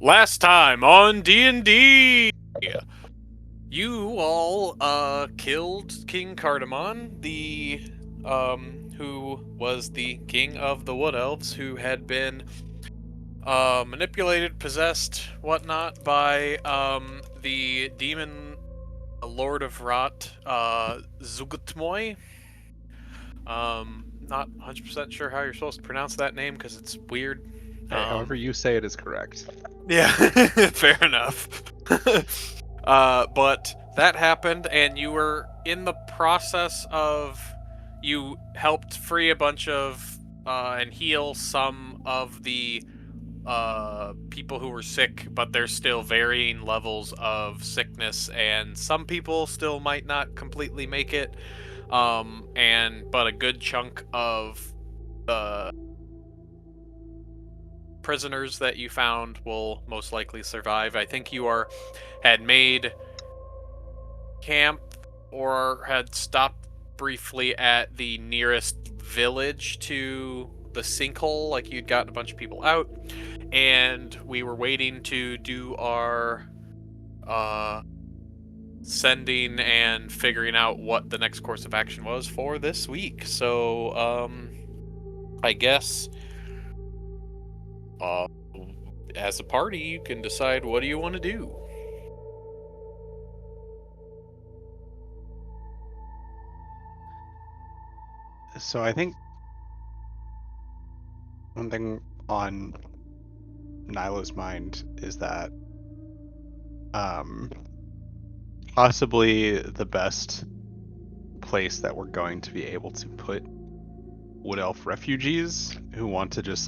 Last time on D&D, you all killed King Cardamon, the who was the king of the Wood Elves, who had been manipulated, possessed, whatnot by the demon Lord of Rot, Zugutmoy. Not 100% sure how you're supposed to pronounce that name because it's weird. Hey, however you say it is correct. Yeah, fair enough. But that happened, and you were in the process of. You helped free a bunch of. And heal some of the people who were sick, but there's still varying levels of sickness, and some people still might not completely make it. But a good chunk of the prisoners that you found will most likely survive. I think you had made camp or had stopped briefly at the nearest village to the sinkhole, like you'd gotten a bunch of people out, and we were waiting to do our sending and figuring out what the next course of action was for this week. So I guess as a party you can decide what do you want to do. So I think one thing on Nyla's mind is that possibly the best place that we're going to be able to put Wood Elf refugees who want to just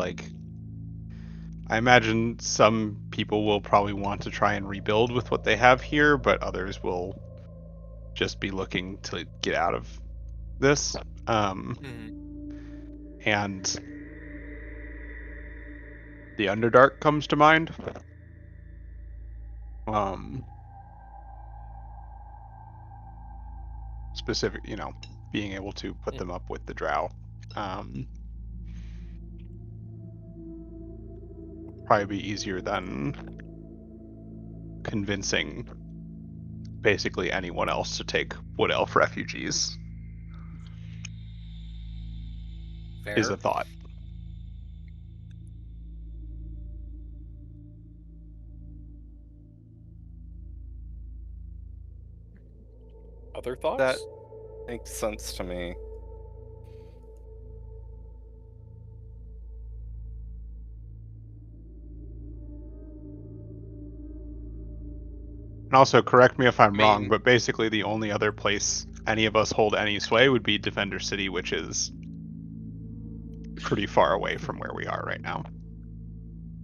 I imagine some people will probably want to try and rebuild with what they have here, but others will just be looking to get out of this. And the Underdark comes to mind. Specific, being able to put them up with the drow. Probably be easier than convincing basically anyone else to take Wood Elf refugees. Fair. Is a thought. Other thoughts? That makes sense to me. And also, correct me if I'm wrong, but basically the only other place any of us hold any sway would be Defender City, which is pretty far away from where we are right now.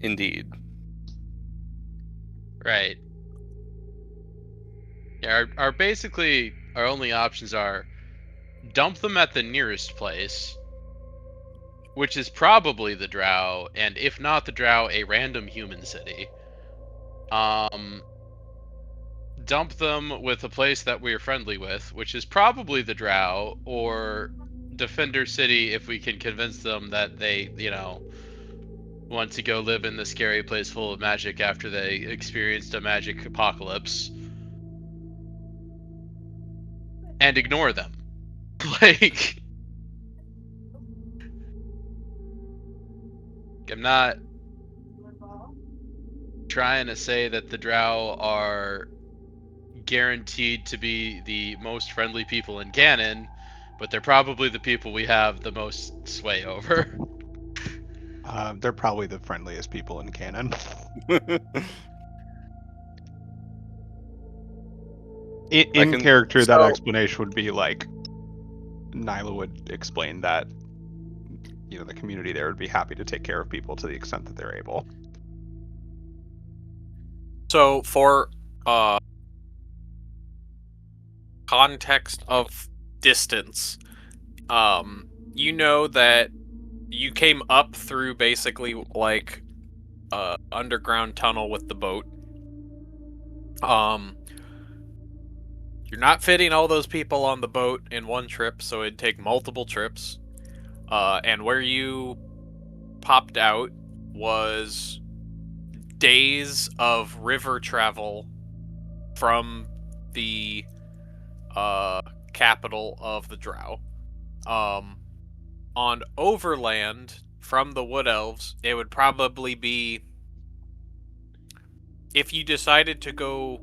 Indeed. Right. Yeah, basically our only options are dump them at the nearest place, which is probably the Drow, and if not the Drow, a random human city. Dump them with a place that we're friendly with, which is probably the Drow, or Defender City if we can convince them that they, want to go live in the scary place full of magic after they experienced a magic apocalypse. And ignore them. I'm not trying to say that the Drow are guaranteed to be the most friendly people in canon, but they're probably the people we have the most sway over. They're probably the friendliest people in canon. In character, that explanation would be Nyla would explain that, the community there would be happy to take care of people to the extent that they're able. So for context of distance, you know that you came up through basically like underground tunnel with the boat. Um, you're not fitting all those people on the boat in one trip, so it'd take multiple trips. And where you popped out was days of river travel from the capital of the Drow. Um, on overland from the Wood Elves, it would probably be, if you decided to go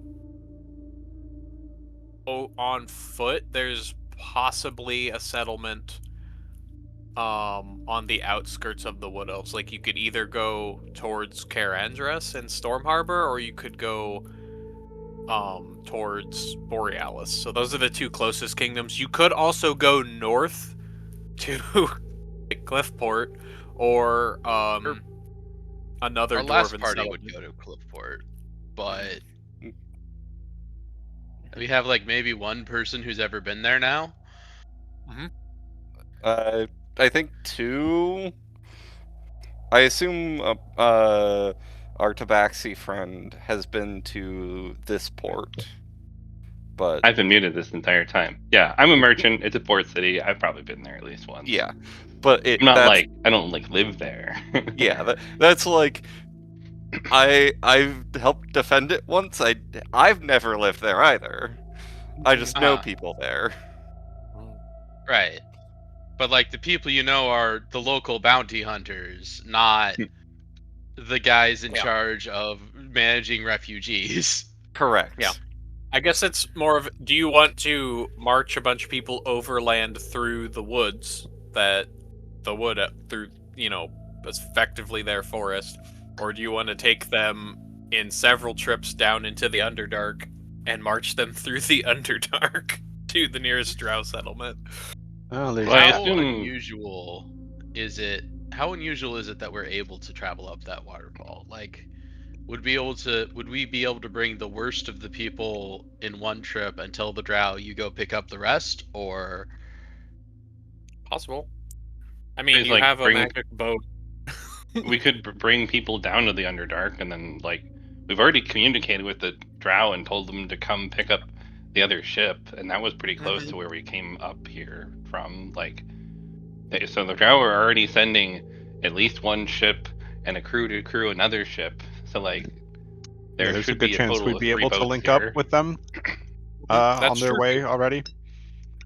on foot, there's possibly a settlement on the outskirts of the Wood Elves. Like you could either go towards Carandras and Storm Harbor, or you could go towards Borealis. So those are the two closest kingdoms. You could also go north to like Cliffport or another Our last dwarven party would settlement. go to Cliffport, but we have like maybe one person who's ever been there now. I think 2. I assume our Tabaxi friend has been to this port, but I've been muted this entire time. Yeah, I'm a merchant. It's a port city. I've probably been there at least once. yeah, but I'm not that's like I don't like live there. yeah, that's like I've helped defend it once. I've never lived there either. I just know Uh-huh. people there. Right. But like the people you know are the local bounty hunters, not the guys in Yeah. charge of managing refugees. Correct. Yeah. I guess it's more of, do you want to march a bunch of people overland through the woods that through, effectively their forest, or do you want to take them in several trips down into the Underdark and march them through the Underdark to the nearest drow settlement? Oh, Well, I How assume- unusual is it? How unusual is it that we're able to travel up that waterfall? Like, would we be able to bring the worst of the people in one trip and tell the drow you go pick up the rest, or Possible. I mean, It's you like have a bring- magic boat. we could bring people down to the Underdark, and then like we've already communicated with the Drow and told them to come pick up the other ship, and that was pretty close to where we came up here from. Like, so the Drow are already sending at least one ship and a crew to crew another ship. So like, there there's a should good be a chance total we'd of be 3 able to boats link here. up with them That's on their true, way too. already.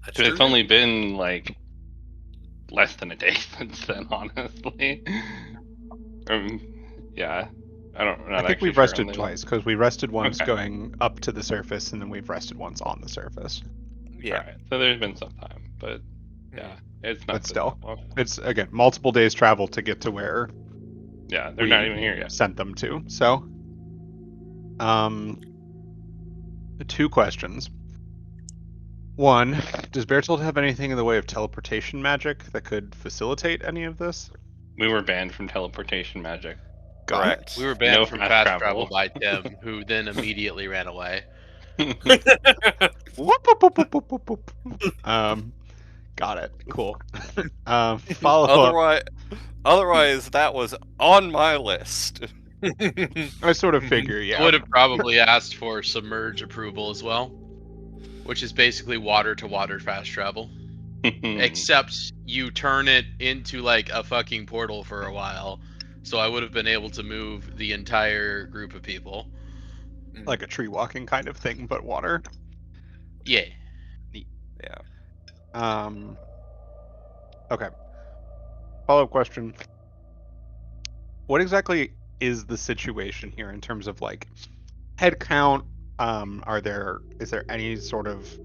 That's But it's true, only been like less than a day since then, honestly. Yeah, I think we've rested twice because we rested once Okay. going up to the surface, and then we've rested once on the surface. Yeah. Alright, so there's been some time, but yeah, it's not But been still, that long. it's again multiple days travel to get to where Yeah, they're we not even here yet. sent them to. So, two questions. One, does Bertold have anything in the way of teleportation magic that could facilitate any of this? We were banned from teleportation magic. Got it. Correct. we were banned No from fast fast travel. travel by Tim, who then immediately ran away. Whoop, whoop, whoop, whoop, whoop, whoop, whoop. Got it. Cool. Follow up. Otherwise, that was on my list. I sort of figure, I yeah. would have probably asked for submerge approval as well, which is basically water to water fast travel. Except you turn it into like a fucking portal for a while. So I would have been able to move the entire group of people. Like a tree walking kind of thing, but water. Yeah. Yeah. Okay. Follow-up question. What exactly is the situation here in terms of like head count? Is there any sort of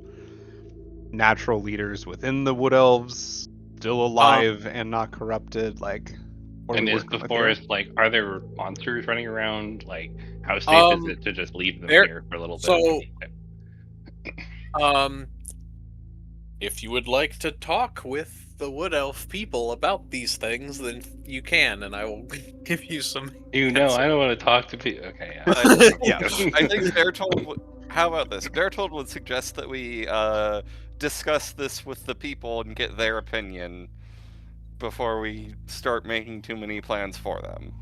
natural leaders within the Wood Elves still alive and not corrupted? Like, what are And we is working the with here? forest like? Are there monsters running around? Like, how safe is it to just leave them here for a little bit? So, if you would like to talk with the Wood Elf people about these things, then you can, and I will give you some. You know, I don't want to talk to people. Okay, yeah. Yes. I think Bertold. How about this? Bertold would suggest that we discuss this with the people and get their opinion before we start making too many plans for them.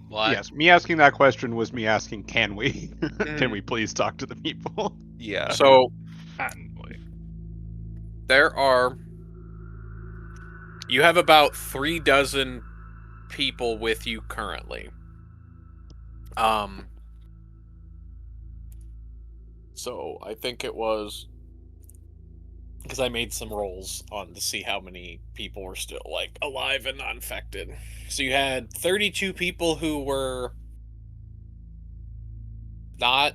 What? Yes, me asking that question was me asking, can we? Can Mm. we please talk to the people? Yeah. So Boy. there are. You have about 36 people with you currently. So I think it was because I made some rolls on to see how many people were still like alive and not infected. So you had 32 people who were not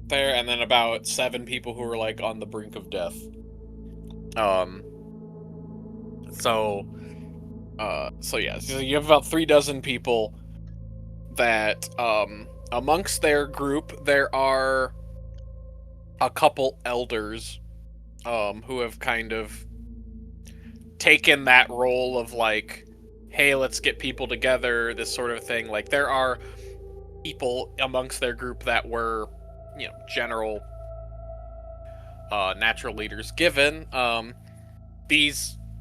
there, and then about 7 people who were like on the brink of death. So yeah, so you have about 36 people that amongst their group there are a couple elders who have kind of taken that role of like, hey, let's get people together, this sort of thing. Like there are people amongst their group that were, general natural leaders given.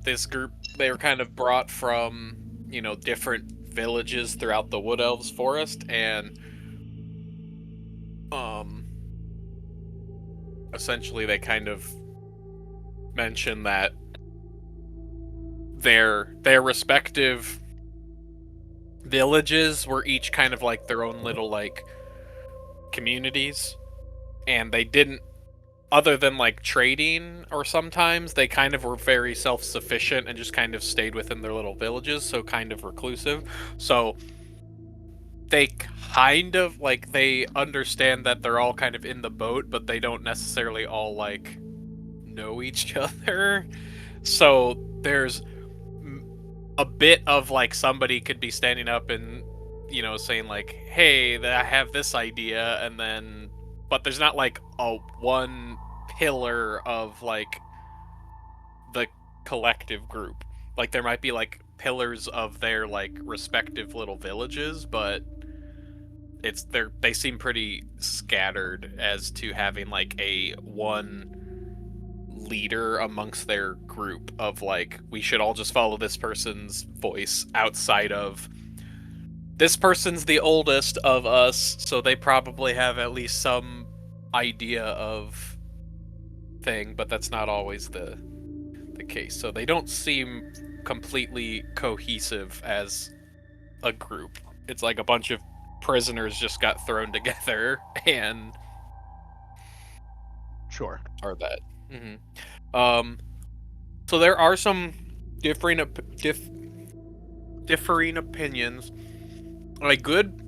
This group, they were kind of brought from, different villages throughout the Wood Elves forest, and essentially they kind of mention that their respective villages were each kind of like their own little like communities, and they didn't, other than like trading, or sometimes they kind of were very self-sufficient and just kind of stayed within their little villages, so kind of reclusive. So they kind of like, they understand that they're all kind of in the boat, but they don't necessarily all like know each other. So there's a bit of like somebody could be standing up and saying like, hey, I have this idea, and then but there's not like a one pillar of like the collective group. Like there might be like pillars of their like respective little villages, but they seem pretty scattered as to having like a one leader amongst their group of like, we should all just follow this person's voice, outside of this person's the oldest of us, so they probably have at least some idea of thing, but that's not always the case. So they don't seem completely cohesive as a group. It's like a bunch of prisoners just got thrown together and Sure. are that. So there are some differing differing opinions. A good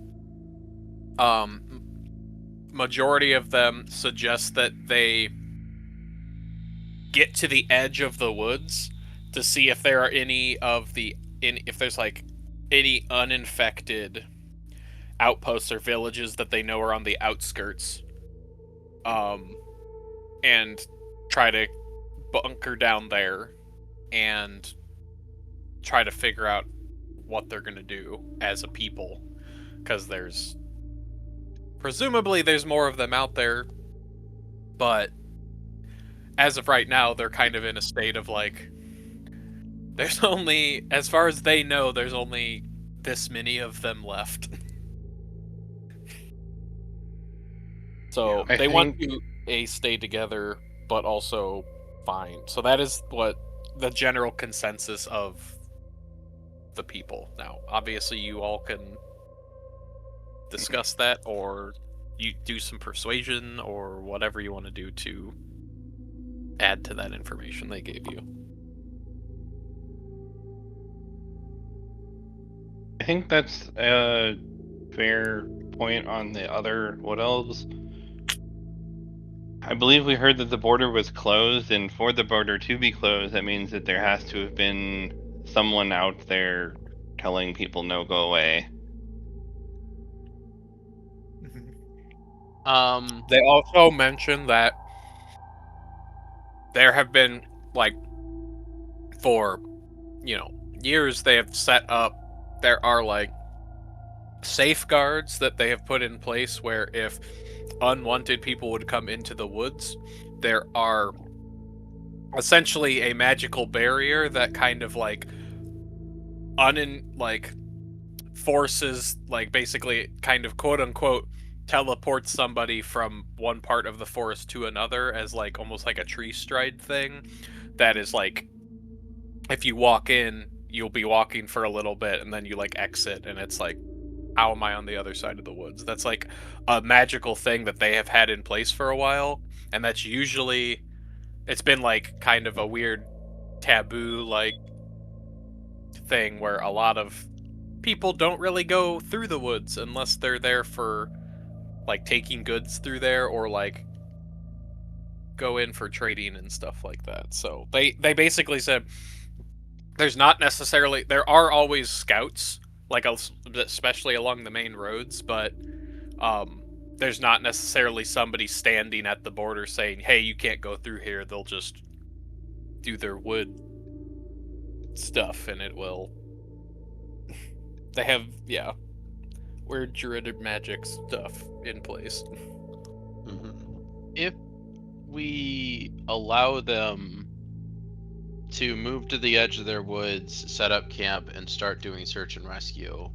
majority of them suggest that they get to the edge of the woods to see if there are any of the if there's like any uninfected outposts or villages that they know are on the outskirts, and try to bunker down there and try to figure out what they're going to do as a people, because presumably there's more of them out there, but as of right now they're kind of in a state of like, there's only, as far as they know, there's only this many of them left. So Yeah, they want to stay together, but also fine. So that is what the general consensus of the people. Now, obviously, you all can discuss that, or you do some persuasion, or whatever you want to do to add to that information they gave you. I think that's a fair point on the other Wood Elves. I believe we heard that the border was closed, and for the border to be closed, that means that there has to have been someone out there telling people no, go away. They also mentioned that there have been like for, years they have set up, there are like safeguards that they have put in place where if unwanted people would come into the woods, there are essentially a magical barrier that kind of like forces, like, basically kind of quote unquote teleports somebody from one part of the forest to another as like almost like a tree stride thing that is like if you walk in you'll be walking for a little bit and then you like exit and it's like how am I on the other side of the woods? That's like a magical thing that they have had in place for a while, and that's usually it's been like kind of a weird taboo like thing where a lot of people don't really go through the woods unless they're there for like taking goods through there or like go in for trading and stuff like that. So they basically said there are always scouts like especially along the main roads, but there's not necessarily somebody standing at the border saying, "Hey, you can't go through here." They'll just do their wood stuff, and it will. They have weird druid magic stuff in place. If we allow them to move to the edge of their woods, set up camp, and start doing search and rescue,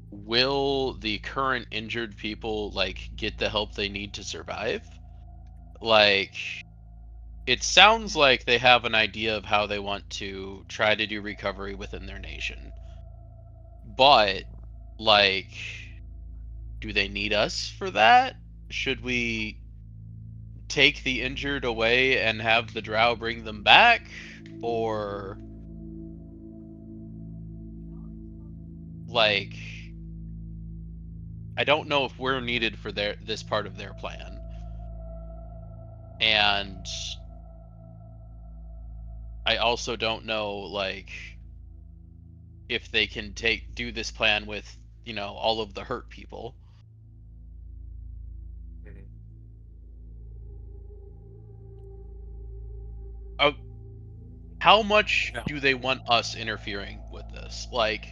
will the current injured people like get the help they need to survive? Like, it sounds like they have an idea of how they want to try to do recovery within their nation. But like, do they need us for that? Should we take the injured away and have the drow bring them back? Or like, I don't know if we're needed for this part of their plan. And I also don't know like if they can do this plan with, all of the hurt people. How much do they want us interfering with this? Like,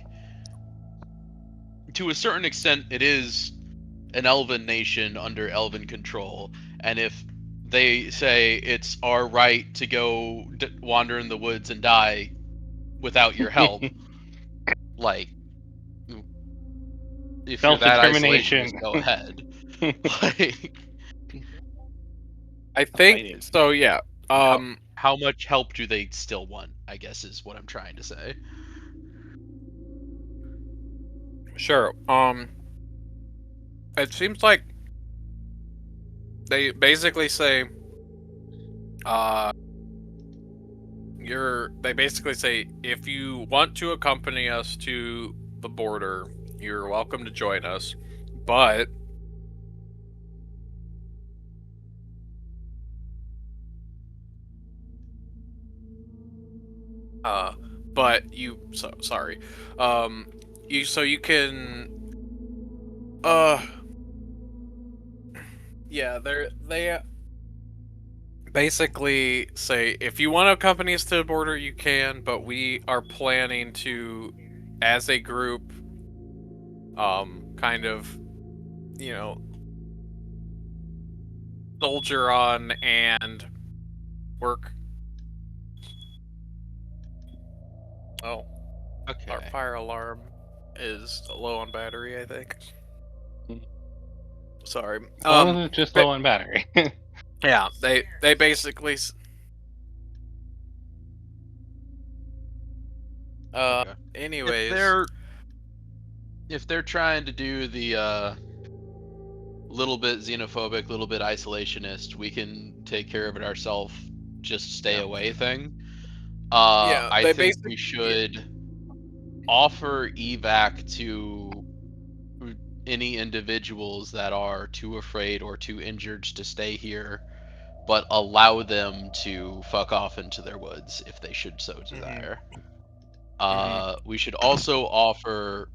to a certain extent, it is an elven nation under elven control, and if they say it's our right to go wander in the woods and die without your help, like, if you're that isolationist, Self-determination. go ahead. Like, I think Fight it. so. Yeah. how much help do they still want? I guess is what I'm trying to say. Sure. It seems like they basically say, they basically say if you want to accompany us to the border, you're welcome to join us, but sorry, you can, yeah, they basically say if you want to accompany us to the border, you can, but we are planning to, as a group, kind of, you know, soldier on and work. Oh, Okay. our fire alarm is low on battery, I think. Sorry. As long as it's just low on battery. Yeah, they basically. Okay. Anyways, if they're trying to do the little bit xenophobic, little bit isolationist, we can take care of it ourselves. Just stay away thing. Yeah, I they think we should offer evac to any individuals that are too afraid or too injured to stay here, but allow them to fuck off into their woods if they should so desire. We should also offer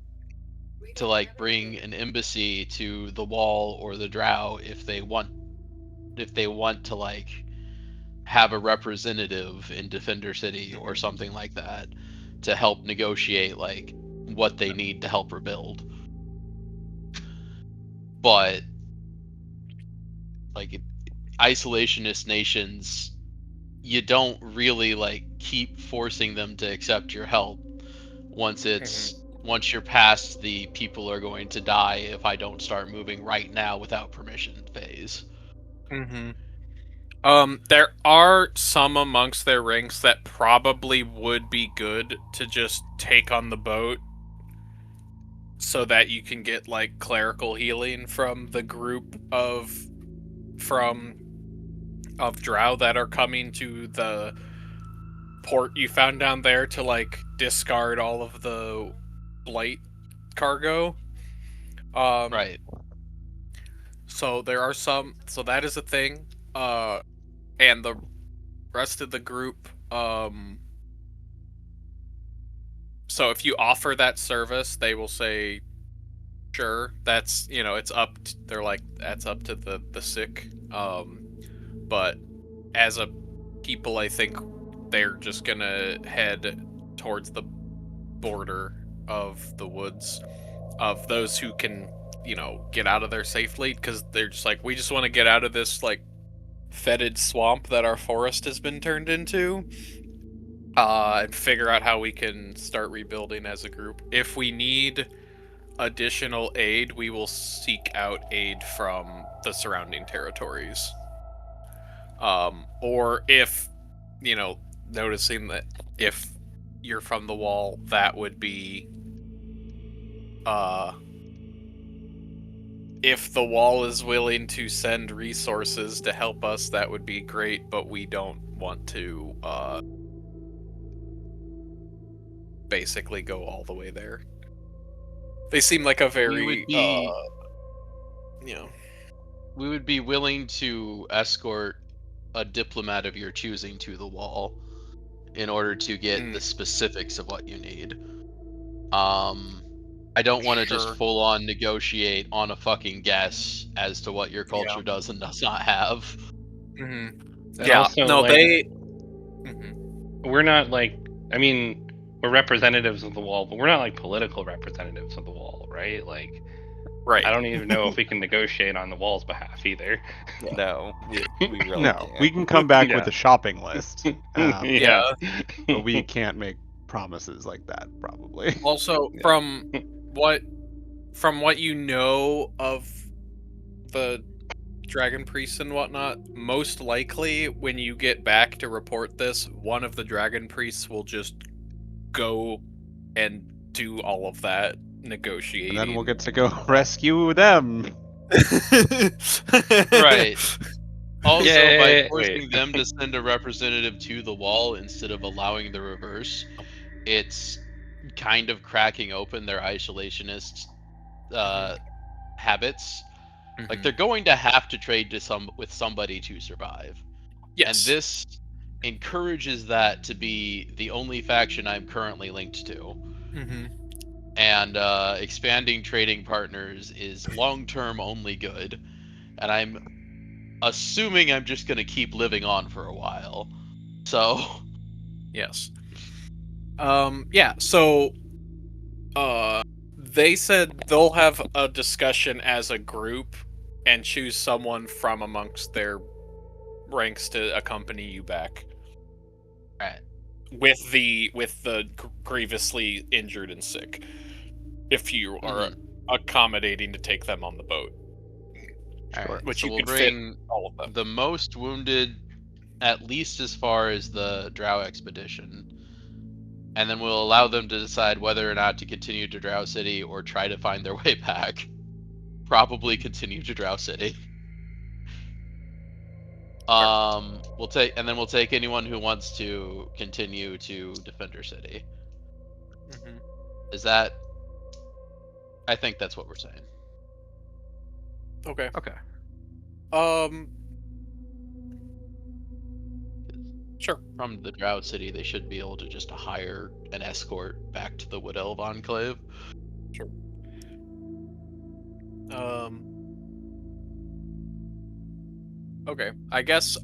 to like bring an embassy to the wall or the drow if they want to like have a representative in Defender City or something like that to help negotiate like what they need to help rebuild. But like isolationist nations, you don't really like keep forcing them to accept your help once once you're past the people are going to die if I don't start moving right now without permission phase. Mm-hmm. There are some amongst their ranks that probably would be good to just take on the boat so that you can get like clerical healing from the group of drow that are coming to the port you found down there to like discard all of the blight cargo. Right. So there are some. So that is a thing. And the rest of the group. So if you offer that service, they will say, "Sure." That's it's up. They're like, that's up to the sick. But as a people, I think they're just gonna head towards the border of the woods of those who can get out of there safely, because they're just like, we just want to get out of this like fetid swamp that our forest has been turned into, and figure out how we can start rebuilding as a group. If we need additional aid, we will seek out aid from the surrounding territories. Or if noticing that if you're from the wall, that would be if the wall is willing to send resources to help us, that would be great, but we don't want to basically go all the way there. They seem like a We would very be you know we would be willing to escort a diplomat of your choosing to the wall in order to get the specifics of what you need. I don't want to just sure. full on negotiate on a fucking guess as to what your Yeah. culture does and does not have. Mm-hmm. And Yeah. also, No, like, they. Mhm. we're not like, I mean, we're representatives of the wall, but we're not like political representatives of the wall, right? Like, Right. I don't even know if we can negotiate on the wall's behalf either. No, we really No, can't. we can come back Yeah. with a shopping list, Yeah. but we can't make promises like that, probably. Also, Yeah. from what you know of the dragon priests and whatnot, most likely when you get back to report this, one of the dragon priests will just go and do all of that negotiating. And then we'll get to go rescue them. Right. Also, by Yay! forcing Wait. them to send a representative to the wall instead of allowing the reverse, it's kind of cracking open their isolationist habits. Like they're going to have to trade with somebody to survive. And Yes. this encourages that to be the only faction I'm currently linked to. Mm-hmm. And expanding trading partners is long-term only good. And I'm assuming I'm just going to keep living on for a while. So Yes. Yeah, so they said they'll have a discussion as a group and choose someone from amongst their ranks to accompany you back. Right. With the grievously injured and sick, if you are accommodating to take them on the boat. Alright, Which so you we'll can fit bring all of them. the most wounded at least as far as the Drow expedition. And then we'll allow them to decide whether or not to continue to Drow City or try to find their way back. Probably continue to Drow City. We'll take anyone who wants to continue to Defender City. Mm-hmm. Is that? I think that's what we're saying. Okay. Okay. Sure. From the Drow City, they should be able to just hire an escort back to the Wood Elf Enclave. Sure. Okay. I guess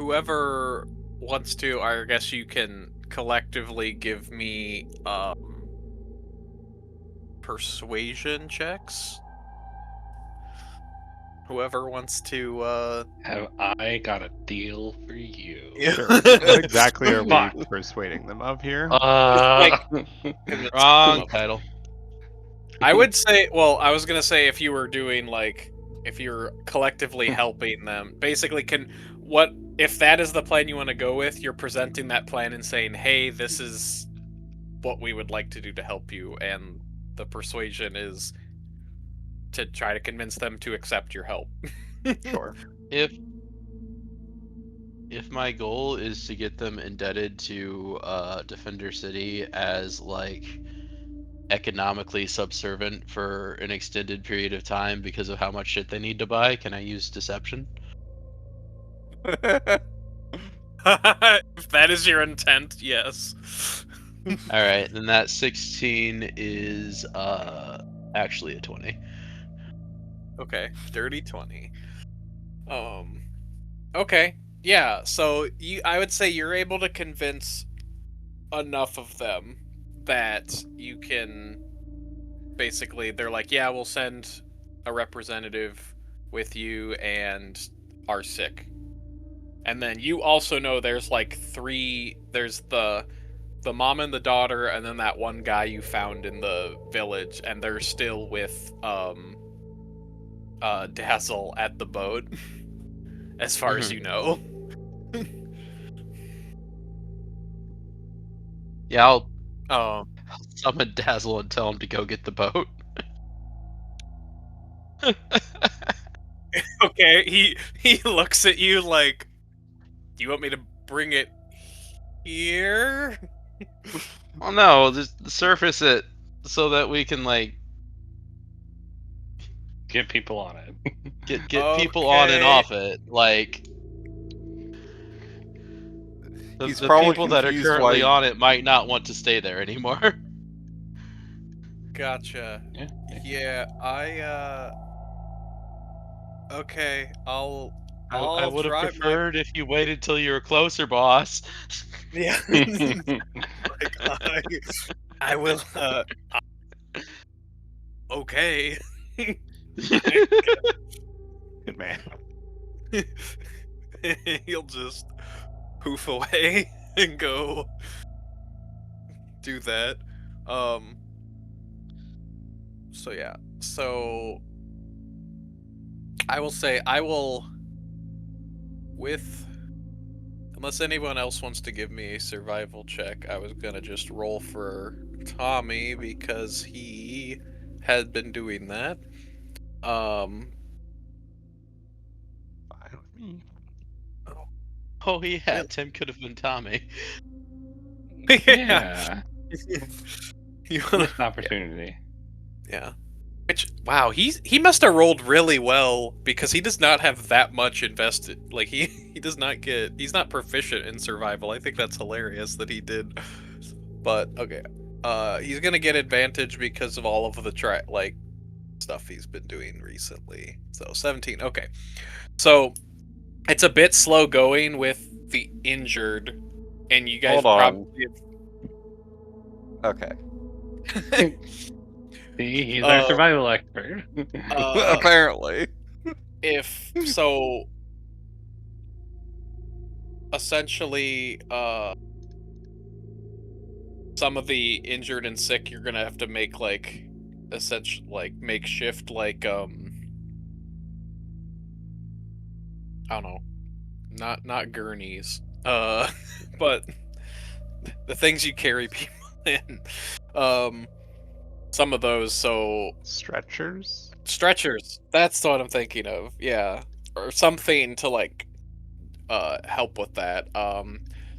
whoever wants to, I guess you can collectively give me persuasion checks. Whoever wants to Have I got a deal for you? Sure. What exactly are we Fuck. persuading them of here? like convincing them Wrong of. title. I would say, well, I was gonna say if you were doing like, if you're collectively helping them, basically, what if that is the plan you want to go with? You're presenting that plan and saying, "Hey, this is what we would like to do to help you," and the persuasion is to try to convince them to accept your help. Sure. If my goal is to get them indebted to Defender City as like economically subservient for an extended period of time because of how much shit they need to buy, can I use deception? If that is your intent, yes. All right, then that 16 is actually a 20. Okay, dirty 20. Okay, yeah. So I would say you're able to convince enough of them that you can basically. They're like, yeah, we'll send a representative with you and are sick. And then you also know there's like three. There's the mom and the daughter, and then that one guy you found in the village, and they're still with Dazzle at the boat, as far as you know. Yeah, I'll Um. summon Dazzle and tell him to go get the boat. Okay. He looks at you like, "Do you want me to bring it here?" Well, no, just surface it so that we can like Get people on it. get people on and off it. Like He's the probably people that are confused currently why- on it might not want to stay there anymore. Gotcha. Yeah. Yeah, okay, I'll I would have try my preferred if you waited till you were closer, boss. yeah. Like, I will okay. Good man. He'll just poof away and go do that. So yeah. So I will say I will with unless anyone else wants to give me a survival check, I was gonna just roll for Tommy because he had been doing that. Fine with me. Oh yeah, Tim could have been Tommy. Yeah. You wanna, Missed an opportunity. yeah. Which wow, he must have rolled really well because he does not have that much invested. Like he does not get he's not proficient in survival. I think that's hilarious that he did. But okay. He's gonna get advantage because of all of the like stuff he's been doing recently. So 17. Okay. So it's a bit slow going with the injured, and you guys Hold on. probably Okay. See, he's our survival expert. Apparently. if so essentially some of the injured and sick you're gonna have to make like essentially like makeshift like I don't know, not gurneys but the things you carry people in, some of those. So Stretchers? stretchers, that's what I'm thinking of, yeah, or something to like help with that.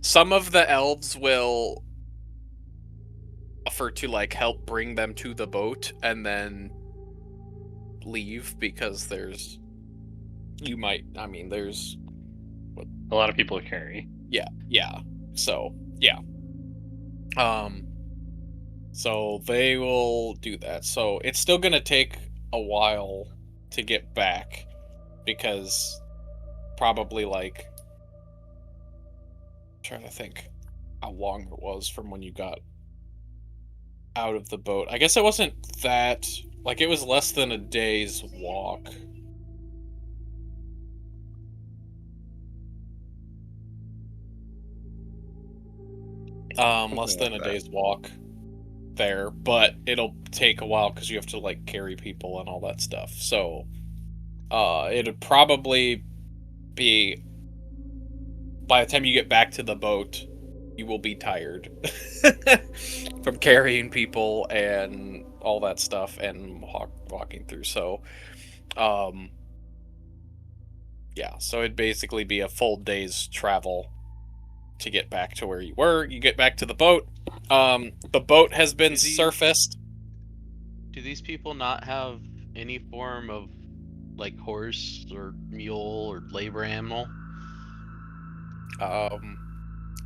Some of the elves will offer to like help bring them to the boat and then leave because there's there's A lot of people carry. yeah, so yeah, so they will do that. So it's still gonna take a while to get back because probably like trying to think how long it was from when you got out of the boat. I guess it wasn't that, like, it was less than a day's walk. Less Something than like a that. day's walk there, but it'll take a while because you have to like carry people and all that stuff. So, it'd probably be by the time you get back to the boat, you will be tired from carrying people and all that stuff and walking through. So, um, yeah, so it'd basically be a full day's travel to get back to where you were. You get back to the boat. The boat has been surfaced. Do these people not have any form of like horse or mule or labor animal? Um,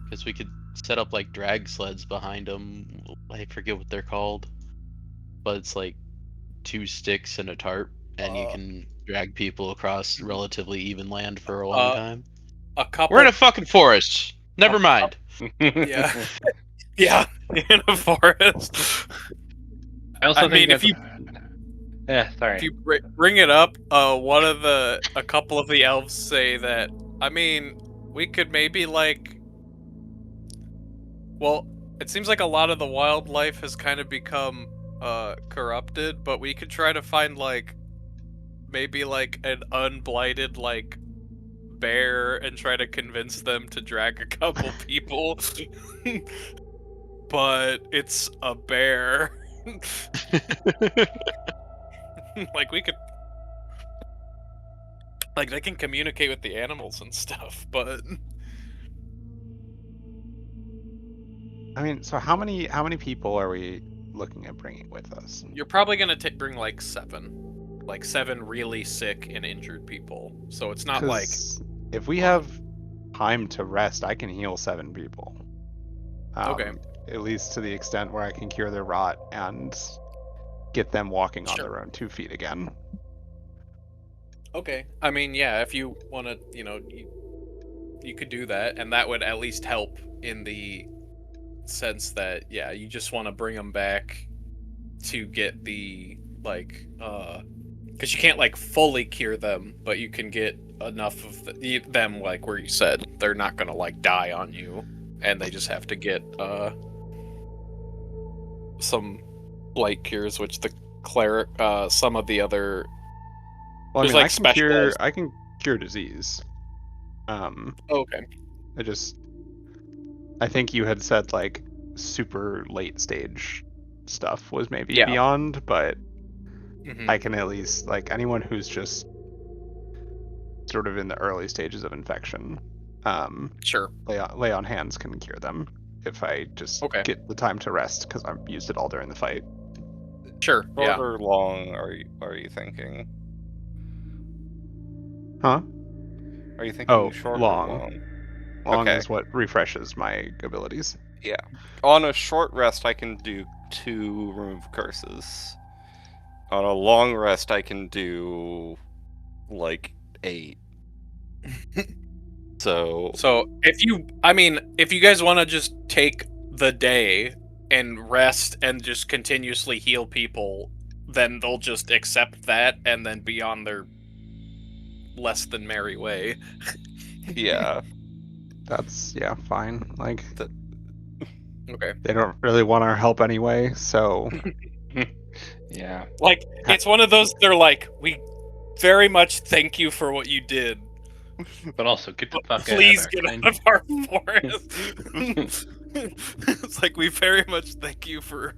Because we could set up like drag sleds behind them. I forget what they're called, but it's like 2 sticks and a tarp, and you uh, can drag people across relatively even land for a long uh, time. a We're in couple. a fucking forest. Never a mind. Yeah, yeah, in a forest. I also I think mean, that's. Yeah, if sorry. you bring it up, a couple of the elves say that. I mean, we could maybe like. Well, it seems like a lot of the wildlife has kind of become corrupted, but we could try to find like maybe like an unblighted like bear and try to convince them to drag a couple people. But it's a bear. Like we could like they can communicate with the animals and stuff, but I mean, so how many people are we looking at bringing with us? you're probably gonna bring like seven really sick and injured people. So it's not like Because if we lot. have time to rest, I can heal 7 people. Okay, At least to the extent where I can cure their rot and get them walking on sure. their own 2 feet again. Okay, I mean, yeah, if you want to, you could do that, and that would at least help in the sense that, yeah, you just want to bring them back to get the like, because you can't like fully cure them, but you can get enough of them, like where you said they're not gonna like die on you, and they just have to get some blight cures, which the cleric, some of the other Well, I there's mean, like specialized. I can cure disease. Okay, I think you had said like super late stage stuff was maybe yeah. beyond, but Hmm. I can at least like anyone who's just sort of in the early stages of infection, Sure. lay on hands can cure them if I just Okay. get the time to rest because I've used it all during the fight. Sure. Short Yeah. or long are you thinking? Huh? Are you thinking Oh, short or long. long? Long Okay. is what refreshes my abilities. Yeah. On a short rest, I can do 2 remove curses. On a long rest, I can do like 8. So So if you guys want to just take the day and rest and just continuously heal people, then they'll just accept that and then be on their less than merry way. yeah, That's fine. Like Okay. they don't really want our help anyway, so Yeah. Like it's one of those. They're like, we very much thank you for what you did. But also, get the fuck Please out get of out of our forest. It's like we very much thank you for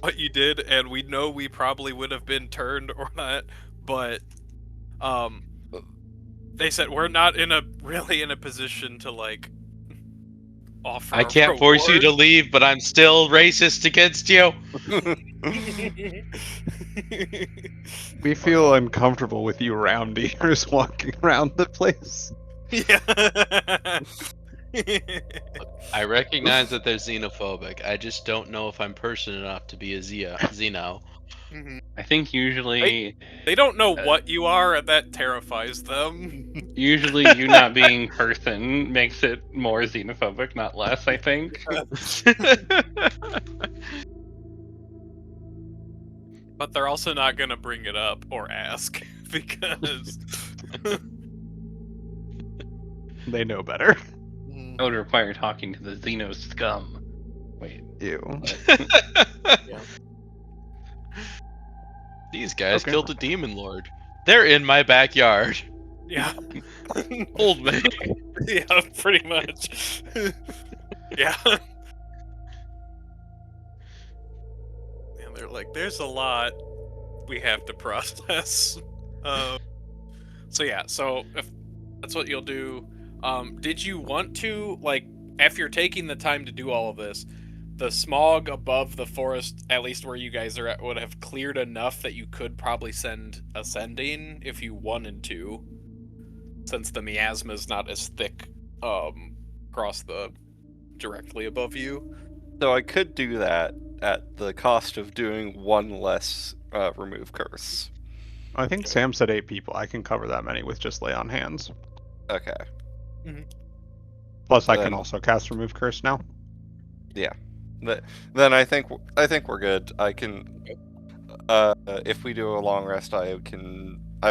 what you did, and we know we probably would have been turned or not, but um, they said we're not really in a position to like offer I a can't force you reward. to leave, but I'm still racist against you. we But feel uncomfortable with you rounders walking around the place. yeah. I recognize that they're xenophobic. I just don't know if I'm person enough to be a Xeno. I think usually They don't know what you are, and that terrifies them. usually you not being person makes it more xenophobic, not less, I think. But they're also not gonna bring it up or ask because They know better. That would require talking to the Xeno scum. Wait. Ew. These guys Okay. killed a demon lord. They're in my backyard. yeah, Hold me. yeah, pretty much. Yeah. And they're like, there's a lot we have to process. So yeah, so if that's what you'll do, did you want to, like, if you're taking the time to do all of this, the smog above the forest, at least where you guys are at, would have cleared enough that you could probably send ascending if you wanted to, since the miasma is not as thick across the directly above you. So I could do that at the cost of doing one less remove curse. I think Sam said 8 people. I can cover that many with just lay on hands. Okay. Plus, I can Then- also cast remove curse now. Then I think we're good. I can. If we do a long rest, I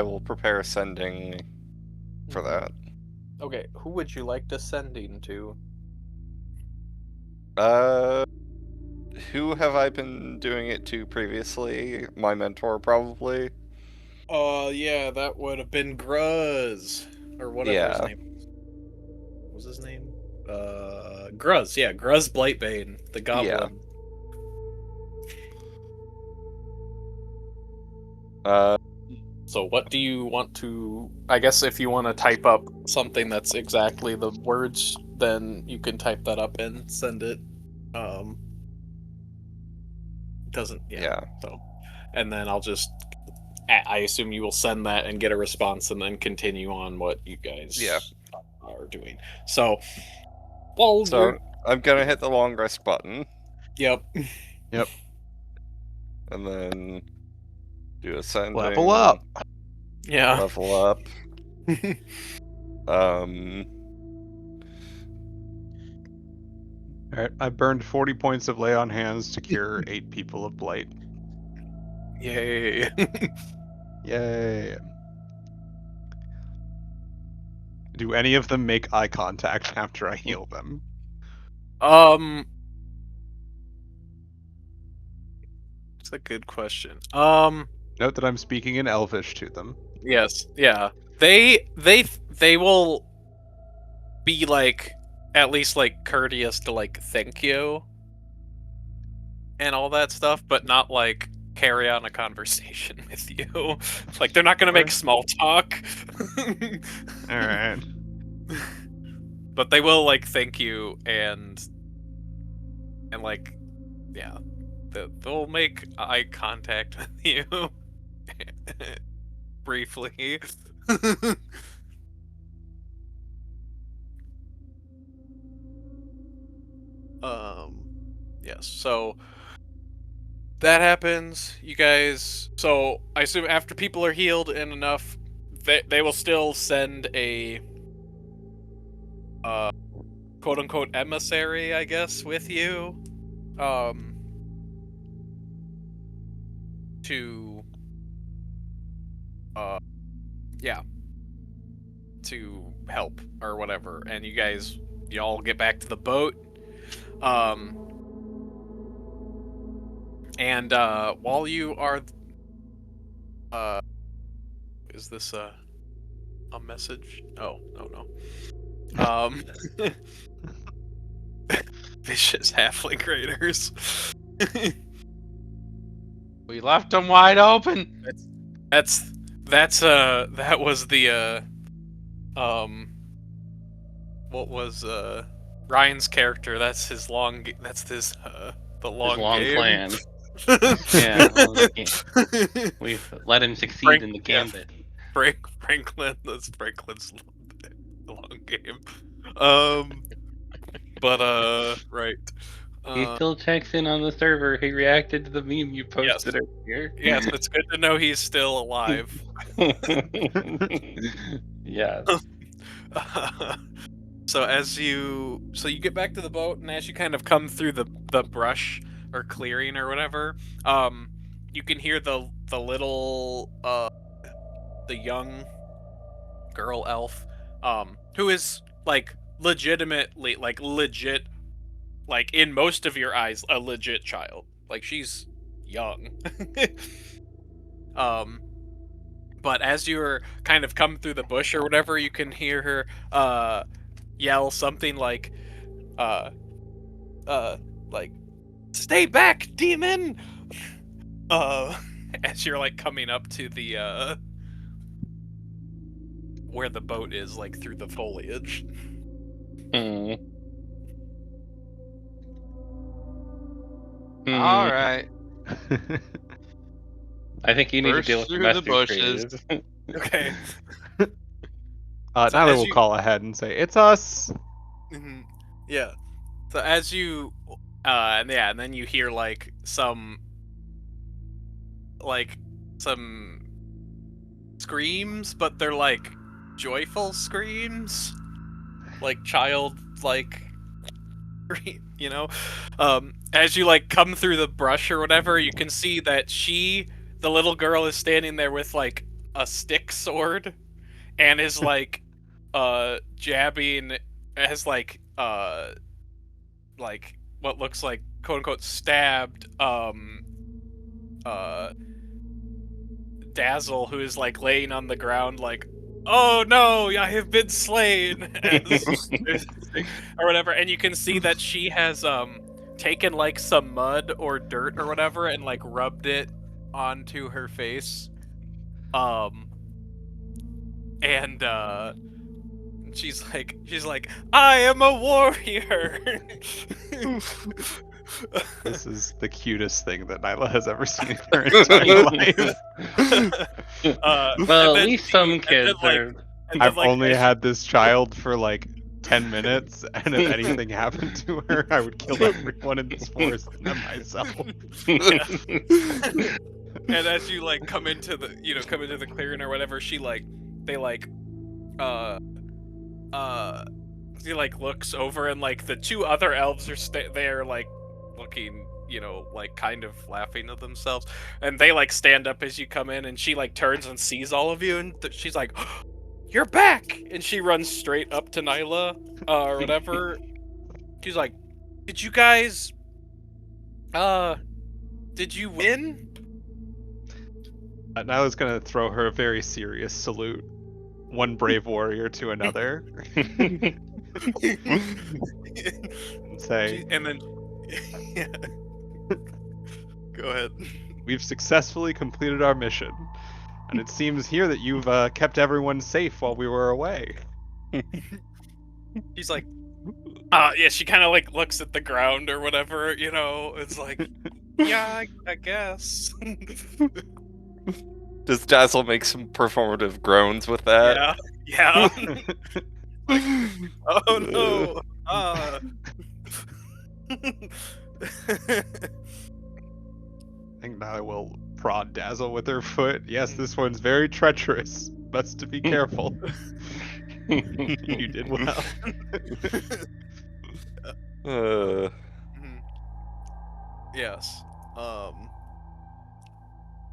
will prepare sending for that. Okay, who would you like to sending to? Who have I been doing it to previously? My mentor, probably. Yeah, that would have been Gruz, or whatever his Yeah. name was. What was his name? Gruz, yeah, Gruz Blightbane, the goblin. So what do you want to... I guess if you want to type up something that's exactly the words, then you can type that up and send it. Doesn't... Yeah. So, and then I'll just... I assume you will send that and get a response and then continue on what you guys are doing. So, well, So I'm gonna hit the long rest button. Yep. And then do ascending. Level up. Yeah. Level up. Alright, I burned 40 points of lay on hands to cure 8 people of blight. Yay. Yay. Do any of them make eye contact after I heal them? It's a good question. Note that I'm speaking in Elvish to them. Yes, yeah. They will be like at least like courteous to like thank you and all that stuff, but not like carry on a conversation with you. Like they're not gonna make small talk. Alright. But they will like thank you and like, yeah, they'll make eye contact with you briefly. Yes, so that happens. You guys, so I assume after people are healed and enough, they will still send a quote unquote emissary, I guess, with you. To yeah, to help or whatever, and you all get back to the boat. And while you are is this a message? Oh, no. Vicious halfling raiders. We left them wide open. That was the what was Ryan's character? That's his long. That's his the long game. Plan. Yeah, we let him succeed in the gambit. Franklin's long game. But right. He still checks in on the server. He reacted to the meme you posted earlier. Yes, it's good to know he's still alive. Yes. So you get back to the boat, and as you kind of come through the brush or clearing or whatever, you can hear the little the young girl elf, who is like legitimately like legit, like in most of your eyes, a legit child. Like she's young. um but as you're kind of come through the bush or whatever, you can hear her yell something like uh like, stay back, demon. uh as you're like coming up to the where the boat is, like through the foliage. Hmm. All right. I think you need to Burst deal with the through the message bushes. phase. Okay. So Nyla as will you call ahead and say, "It's us." yeah, so as you and then you hear like some screams, but they're like joyful screams, like child, like, you know. As you like come through the brush or whatever, you can see that the little girl, is standing there with like a stick sword, and is like jabbing, has like what looks like quote unquote stabbed uh Dazzle, who is like laying on the ground, like, "Oh no, I have been slain," as or whatever. And you can see that she has taken like some mud or dirt or whatever and like rubbed it onto her face. Um, and she's like, "I am a warrior." This is the cutest thing that Nyla has ever seen in her entire life. Well, and at then least some and kids then, like, are. and then I've like only as had this child for like 10 minutes, and if anything happened to her, I would kill everyone in this forest and then myself. Yeah. And as you like come into the clearing or whatever, they like uh uh he like looks over, and like the two other elves are there, like looking, like kind of laughing to themselves, and they like stand up as you come in, and she like turns and sees all of you, and she's like, "You're back!" And she runs straight up to Nyla or whatever. She's like, "Did you guys did you win?" Nyla's gonna throw her a very serious salute, one brave warrior to another, and say, And then yeah. Go ahead. "We've successfully completed our mission, and it seems here that you've kept everyone safe while we were away." She's like, yeah, she kind of like looks at the ground or whatever, it's like, yeah, I guess. Does Dazzle make some performative groans with that? Yeah. Like, oh no. I think Nyla will prod Dazzle with her foot. "Yes, this one's very treacherous. Best be careful." You did well. Uh, Mhm. Yes.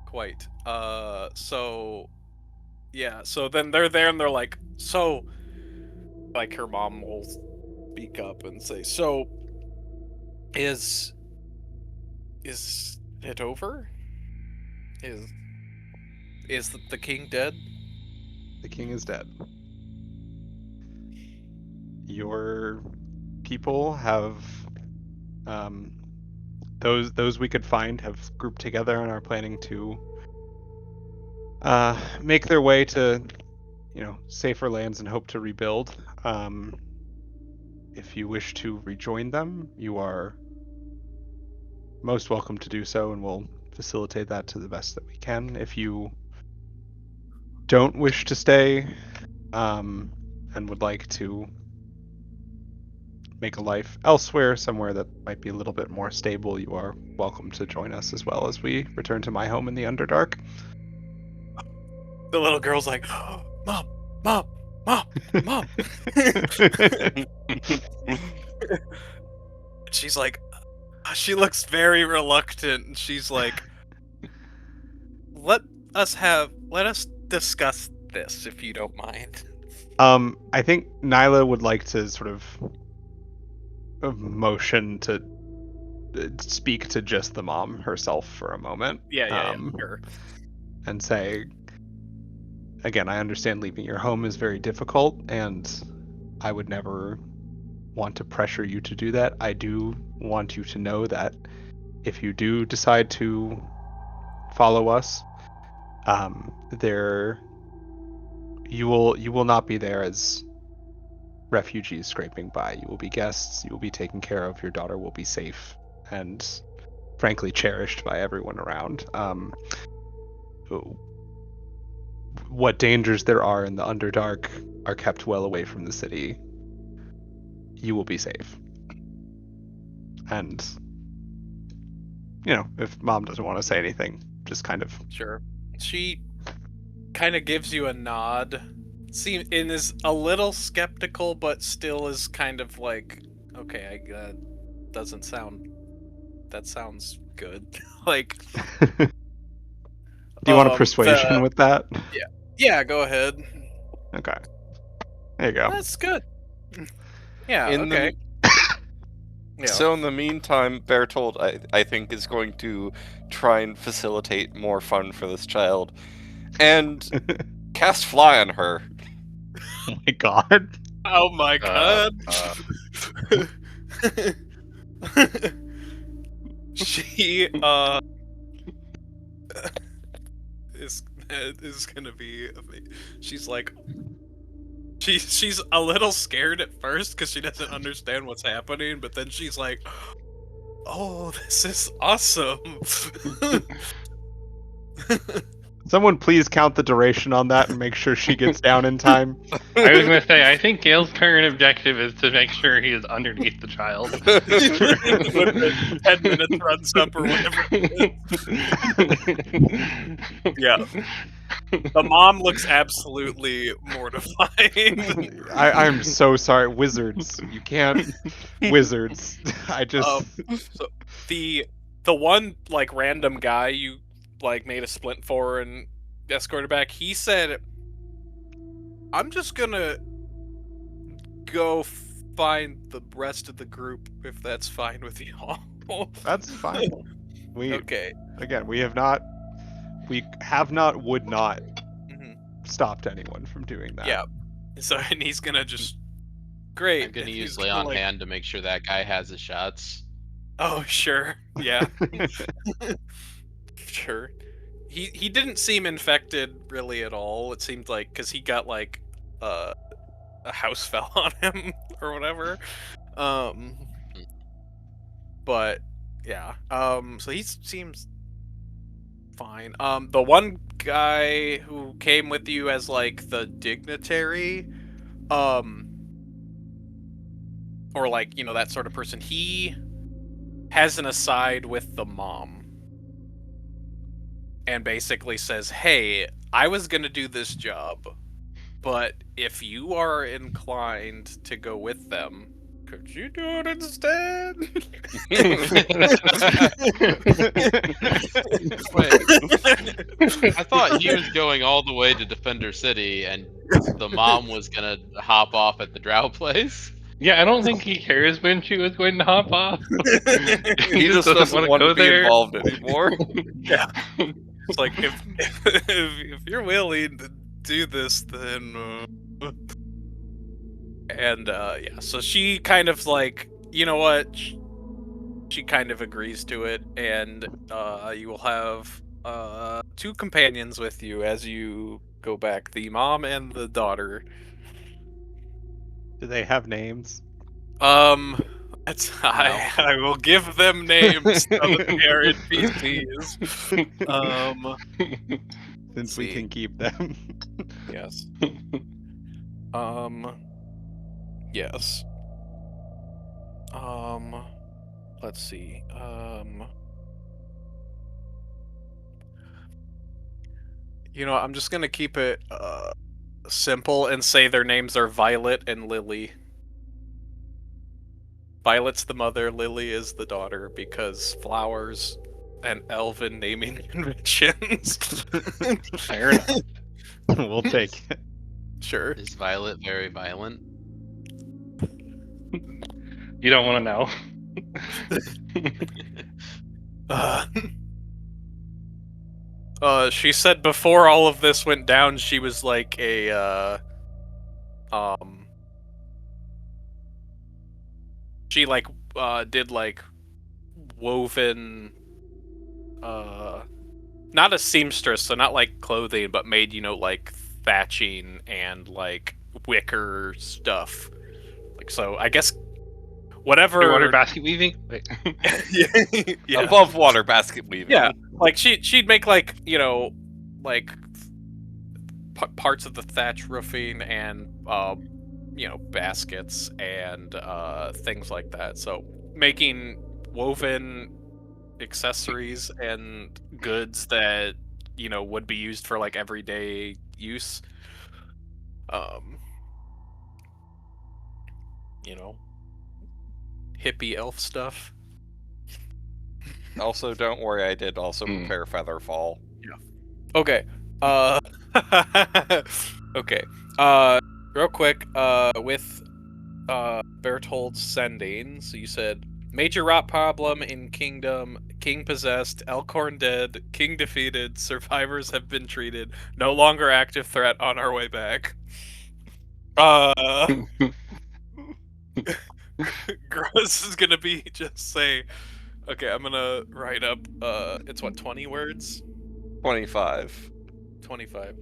Quite. So yeah, so then they're there and they're like, so, like, her mom will speak up and say, "So is it over? Is the king dead?" The king is dead. Your people have, um, those we could find have grouped together and are planning to make their way to, safer lands and hope to rebuild. If you wish to rejoin them, you are most welcome to do so, and we'll facilitate that to the best that we can. If you don't wish to stay, and would like to make a life elsewhere, somewhere that might be a little bit more stable, you are welcome to join us as well as we return to my home in the Underdark. The little girl's like, Mom, Mom, Mom, Mom. She's like, she looks very reluctant, and she's like, let us discuss this if you don't mind. I think Nyla would like to sort of motion to speak to just the mom herself for a moment. Yeah, sure. And say, again, I understand leaving your home is very difficult, and I would never want to pressure you to do that. I do want you to know that if you do decide to follow us, there you will not be there as refugees scraping by. You will be guests. You will be taken care of. Your daughter will be safe and, frankly, cherished by everyone around. What dangers there are in the Underdark are kept well away from the city. You will be safe. And, if Mom doesn't want to say anything, just kind of... Sure. She kind of gives you a nod. And is a little skeptical, but still is kind of like, okay, that sounds good. Like, Do you want a persuasion with that? Yeah, go ahead. Okay. There you go. That's good. Yeah, In okay. Yeah. So in the meantime, Bertold, I think, is going to try and facilitate more fun for this child, and cast fly on her. Oh my god. Oh my god. She is gonna be amazing. She's like, she's a little scared at first because she doesn't understand what's happening, but then she's like, oh, this is awesome. Someone please count the duration on that and make sure she gets down in time. I was gonna say, I think Gale's current objective is to make sure he is underneath the child. When the 10 minutes runs up or whatever it is. Yeah. The mom looks absolutely mortified. I'm so sorry. Wizards. You can't... Wizards. I just... So the one, like, random guy you, like, made a splint for and escorted back, he said, I'm just gonna go find the rest of the group if that's fine with you all. That's fine. Okay. Again, we have not, would not stopped anyone from doing that. Yeah. So, and he's gonna just... Great. I'm gonna And use he's lay on like, hand to make sure that guy has his shots. Oh, sure. Yeah. Sure. He didn't seem infected really at all. It seemed like, because he got, like, a house fell on him or whatever. But yeah. So he seems fine. The one guy who came with you as, like, the dignitary, or, like, that sort of person, he has an aside with the mom and basically says, hey, I was gonna do this job, but if you are inclined to go with them, could you do it instead? Wait, I thought he was going all the way to Defender City and the mom was gonna hop off at the Drow place. Yeah, I don't think he cares when she was going to hop off. He just doesn't want to be involved anymore. Yeah. It's like, if you're willing to do this, then... And, yeah, so she kind of, like, you know what? She kind of agrees to it, and you will have 2 companions with you as you go back, the mom and the daughter. Do they have names? I will give them names so that they are NPCs. Since we can keep them. Yes. Yes. Let's see. I'm just gonna keep it simple and say their names are Violet and Lily. Violet's the mother, Lily is the daughter, because flowers and elven naming conventions. Fair enough. We'll take it. Sure. Is Violet very violent? You don't want to know. She said before all of this went down, she was like she like did like woven not a seamstress, so not like clothing, but made, like thatching and like wicker stuff. Like, so I guess whatever. Underwater basket weaving? Wait. Yeah. Above water basket weaving. Yeah, like she'd make like like parts of the thatch roofing and baskets and things like that. So making woven accessories and goods that would be used for like everyday use. Um, hippie elf stuff. Also, don't worry, I did also prepare Featherfall. Okay. Okay. Real quick. With Berthold's sending. So you said major rot problem in kingdom. King possessed. Elkhorn dead. King defeated. Survivors have been treated. No longer active threat. On our way back. Gross is gonna be just say. Okay, I'm gonna write up. It's what, 20 words? 25. 25.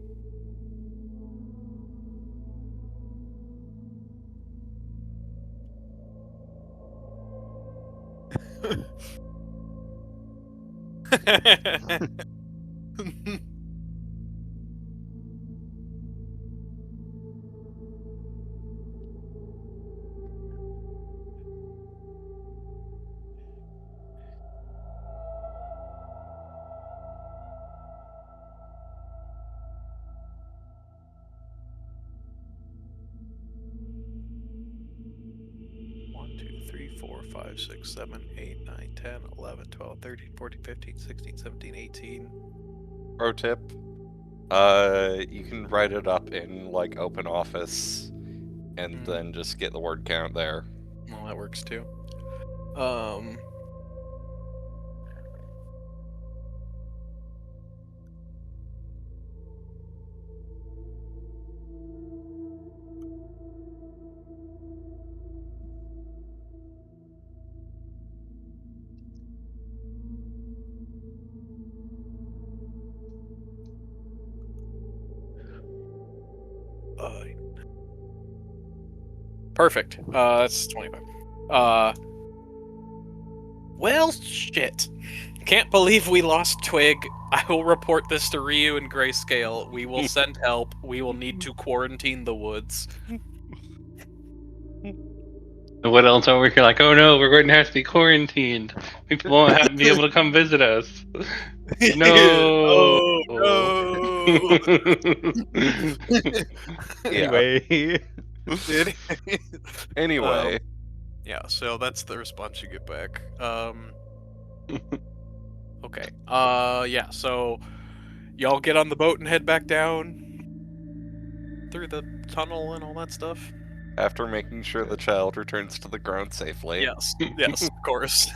One, 2, 3, 4, 5, 6, 7, 8, 9, 10, 11, 12, 13, 14, 15, 16, 17, 18. Pro tip. You can write it up in like open office and then just get the word count there. Well, that works too. Perfect. That's 25. Well, shit. Can't believe we lost Twig. I will report this to Ryu and Grayscale. We will send help. We will need to quarantine the woods. What else over here? Like, oh no, we're going to have to be quarantined. People won't have to be able to come visit us. No. Oh, Anyway. Anyway. Yeah, so that's the response you get back. Okay. Yeah, so y'all get on the boat and head back down through the tunnel and all that stuff? After making sure the child returns to the ground safely. Yes. Yes, of course.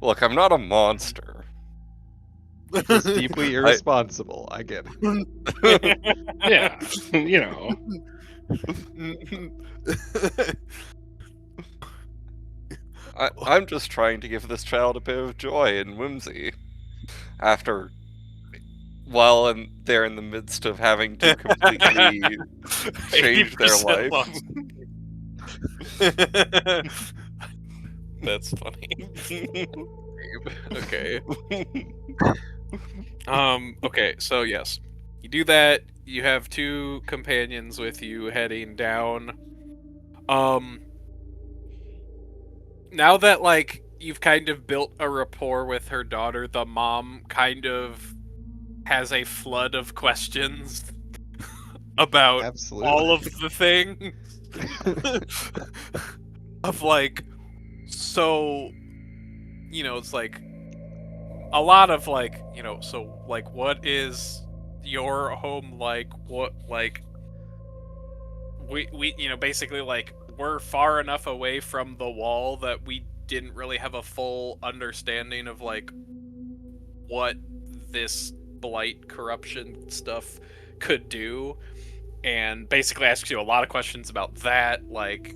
Look, I'm not a monster. Just deeply irresponsible. I get it. Yeah, you know. I'm just trying to give this child a bit of joy and whimsy. While they're in the midst of having to completely change their 80% life. That's funny. Okay. Okay, so yes. You do that, you have two companions with you heading down Um, now that like you've kind of built a rapport with her daughter, the mom kind of has a flood of questions about all Absolutely. of the things of like, so it's like a lot of like, so like, what is your home like? What like we basically like we're far enough away from the wall that we didn't really have a full understanding of like what this blight corruption stuff could do, and basically asks you a lot of questions about that, like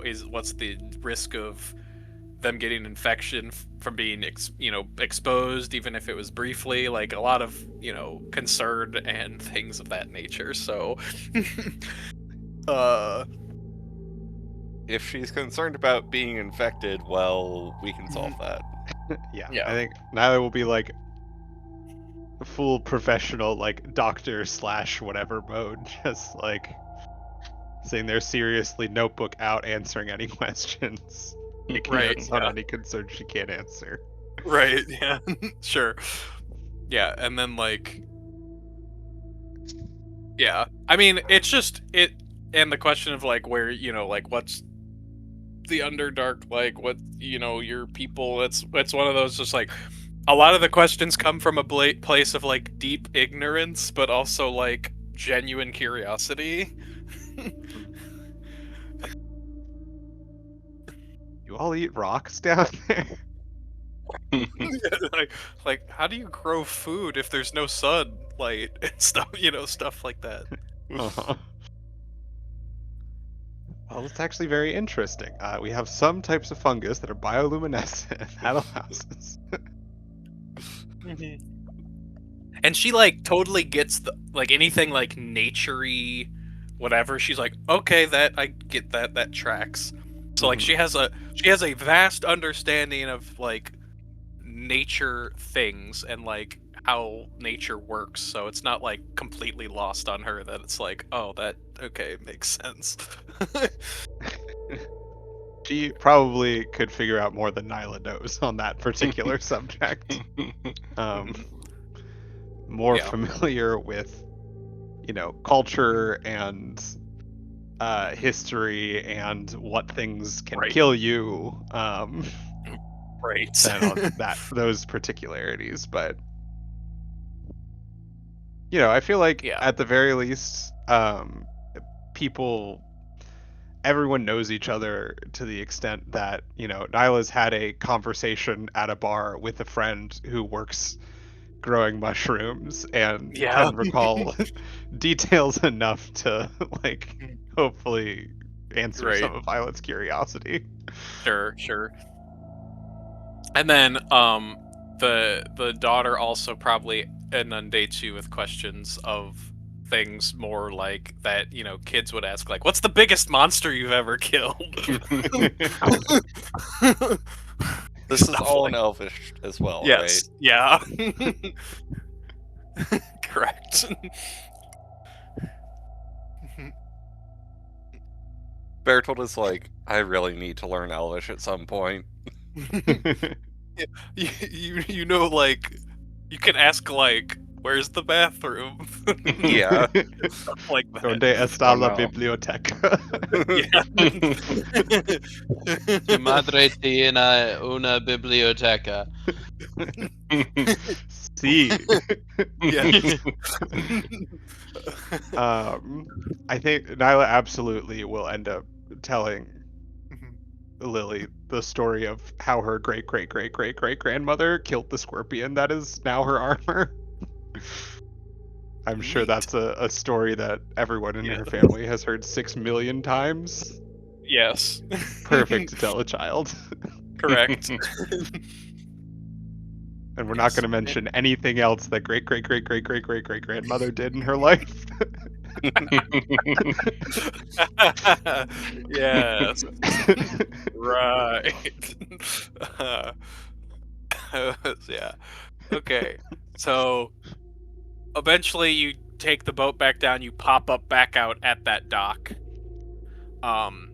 is what's the risk of them getting infection from being exposed, even if it was briefly, like a lot of concern and things of that nature. So uh If she's concerned about being infected, well, we can solve that. Yeah, Yeah. I think Nyla will be like full professional, like doctor slash whatever mode, just like sitting there seriously, notebook out, answering any questions, taking Right, notes on yeah. any concerns she can't answer. Right, yeah. Sure. Yeah, and then like yeah. I mean, it's just it and the question of like where, like what's the Underdark like, what, your people, it's one of those just like a lot of the questions come from a place of like deep ignorance, but also like genuine curiosity. You all eat rocks down there? like, how do you grow food if there's no sunlight and stuff, stuff like that. Uh-huh. Well, it's actually very interesting. We have some types of fungus that are bioluminescent. That allows us. And she like totally gets the like anything like naturey, whatever. She's like, okay, that I get that tracks. So like Mhm. she has a vast understanding of like nature things and like how nature works. So it's not like completely lost on her that it's like, oh, that okay makes sense. She probably could figure out more than Nyla knows on that particular subject. Um, Mhm. more Yeah. familiar with, culture and history and what things can Right. kill you, Right. than on those particularities. But I feel like Yeah. at the very least, people everyone knows each other to the extent that Nyla's had a conversation at a bar with a friend who works growing mushrooms and Yeah. can recall details enough to like hopefully answer Right. some of Violet's curiosity. Sure. Sure. And then the daughter also probably inundates you with questions of things more like that, kids would ask, like, what's the biggest monster you've ever killed? This is Stuff all in like Elvish as well, right? yes. Yeah. Correct. Bertold is like, I really need to learn Elvish at some point. Like you can ask like, where's the bathroom? Yeah. Stuff like that. Donde está Oh la no. biblioteca? Yeah. Tu madre tiene una biblioteca. See. Yes. I think Nyla absolutely will end up telling Lily the story of how her great great great great great grandmother killed the scorpion that is now her armor. I'm sure Neat. that's a story that everyone in Yeah. her family has heard 6 million times. Yes. Perfect to tell a child. Correct. And we're not Yes. going to mention anything else that great great great great great great great grandmother did in her life. Yes. Right. Uh, yeah. Okay. So eventually you take the boat back down, you pop up back out at that dock. Um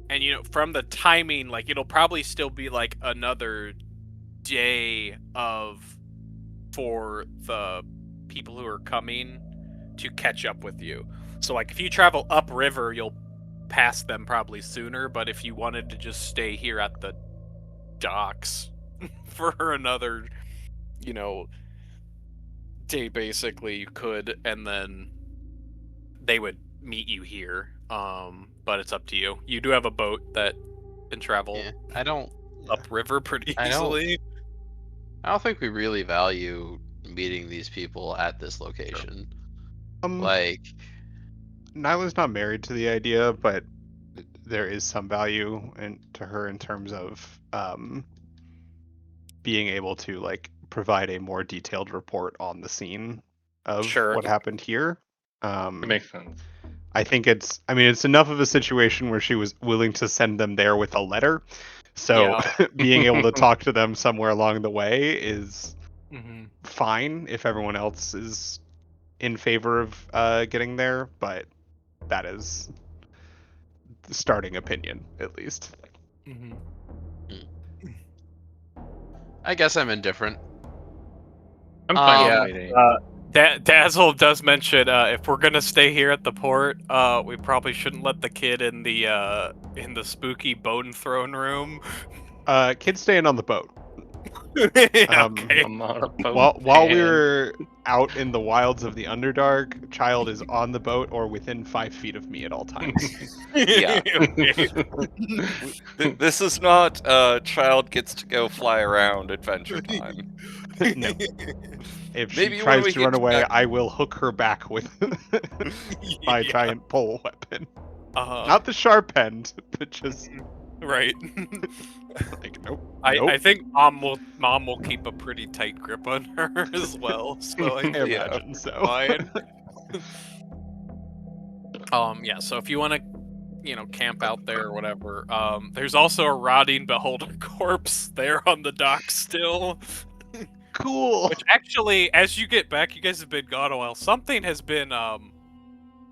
And from the timing, like it'll probably still be like another day for the people who are coming to catch up with you. So like if you travel upriver, you'll pass them probably sooner, but if you wanted to just stay here at the docks for another, day basically, you could, and then they would meet you here. But it's up to you. You do have a boat that can travel Yeah, I don't upriver pretty I don't- easily. think we really value meeting these people at this location. Like, Nyla's not married to the idea, but there is some value to her in terms of being able to like provide a more detailed report on the scene of Sure. what happened here. It makes sense. I think it's enough of a situation where she was willing to send them there with a letter. So being able to talk to them somewhere along the way is fine if everyone else is in favor of getting there, but that is the starting opinion, at least. I guess I'm indifferent. I'm fine Yeah. with waiting. Dazzle does mention if we're gonna stay here at the port, we probably shouldn't let the kid in the spooky bone throne room. Kid's staying on the boat. Okay. I'm not a boat While we fan. were out in the wilds of the Underdark, Child is on the boat or within 5 feet of me at all times. Yeah. Okay. This is not Child gets to go fly around adventure time. No. If she Maybe when tries we to get run away, back- I will hook her back with my Yeah. giant pole weapon. Uh-huh. Not the sharp end, but just Right. like nope. I think mom will keep a pretty tight grip on her as well. So I I think imagine so. fine. Yeah, so if you want to, camp out there or whatever, there's also a rotting beholder corpse there on the dock still. Cool. Which actually, as you get back, you guys have been gone a while. Something has been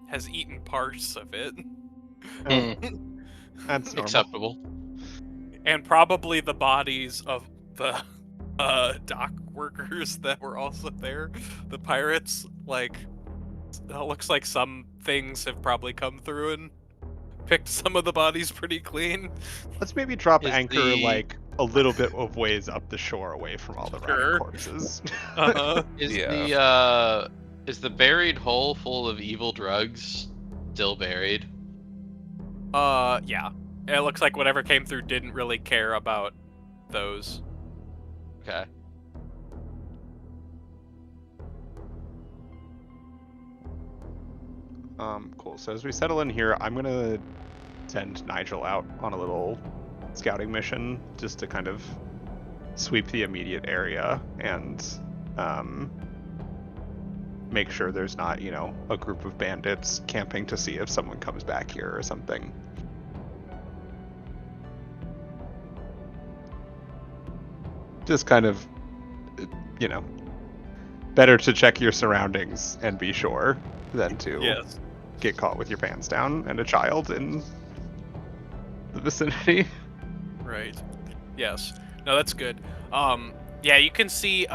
has eaten parts of it, Oh, that's normal. Acceptable. and probably the bodies of the dock workers that were also there, the pirates. Like, it looks like some things have probably come through and picked some of the bodies pretty clean. Let's maybe drop Is anchor the- like a little bit of ways up the shore away from all the rotting Sure. corpses. Uh-huh. Is the buried hole full of evil drugs still buried? Yeah. It looks like whatever came through didn't really care about those. Okay. Cool. So as we settle in here, I'm gonna send Nigel out on a little scouting mission just to kind of sweep the immediate area and make sure there's not, a group of bandits camping to see if someone comes back here or something. Just kind of, better to check your surroundings and be sure than to Yes. get caught with your pants down and a child in the vicinity. Right. Yes. No, that's good. Yeah, you can see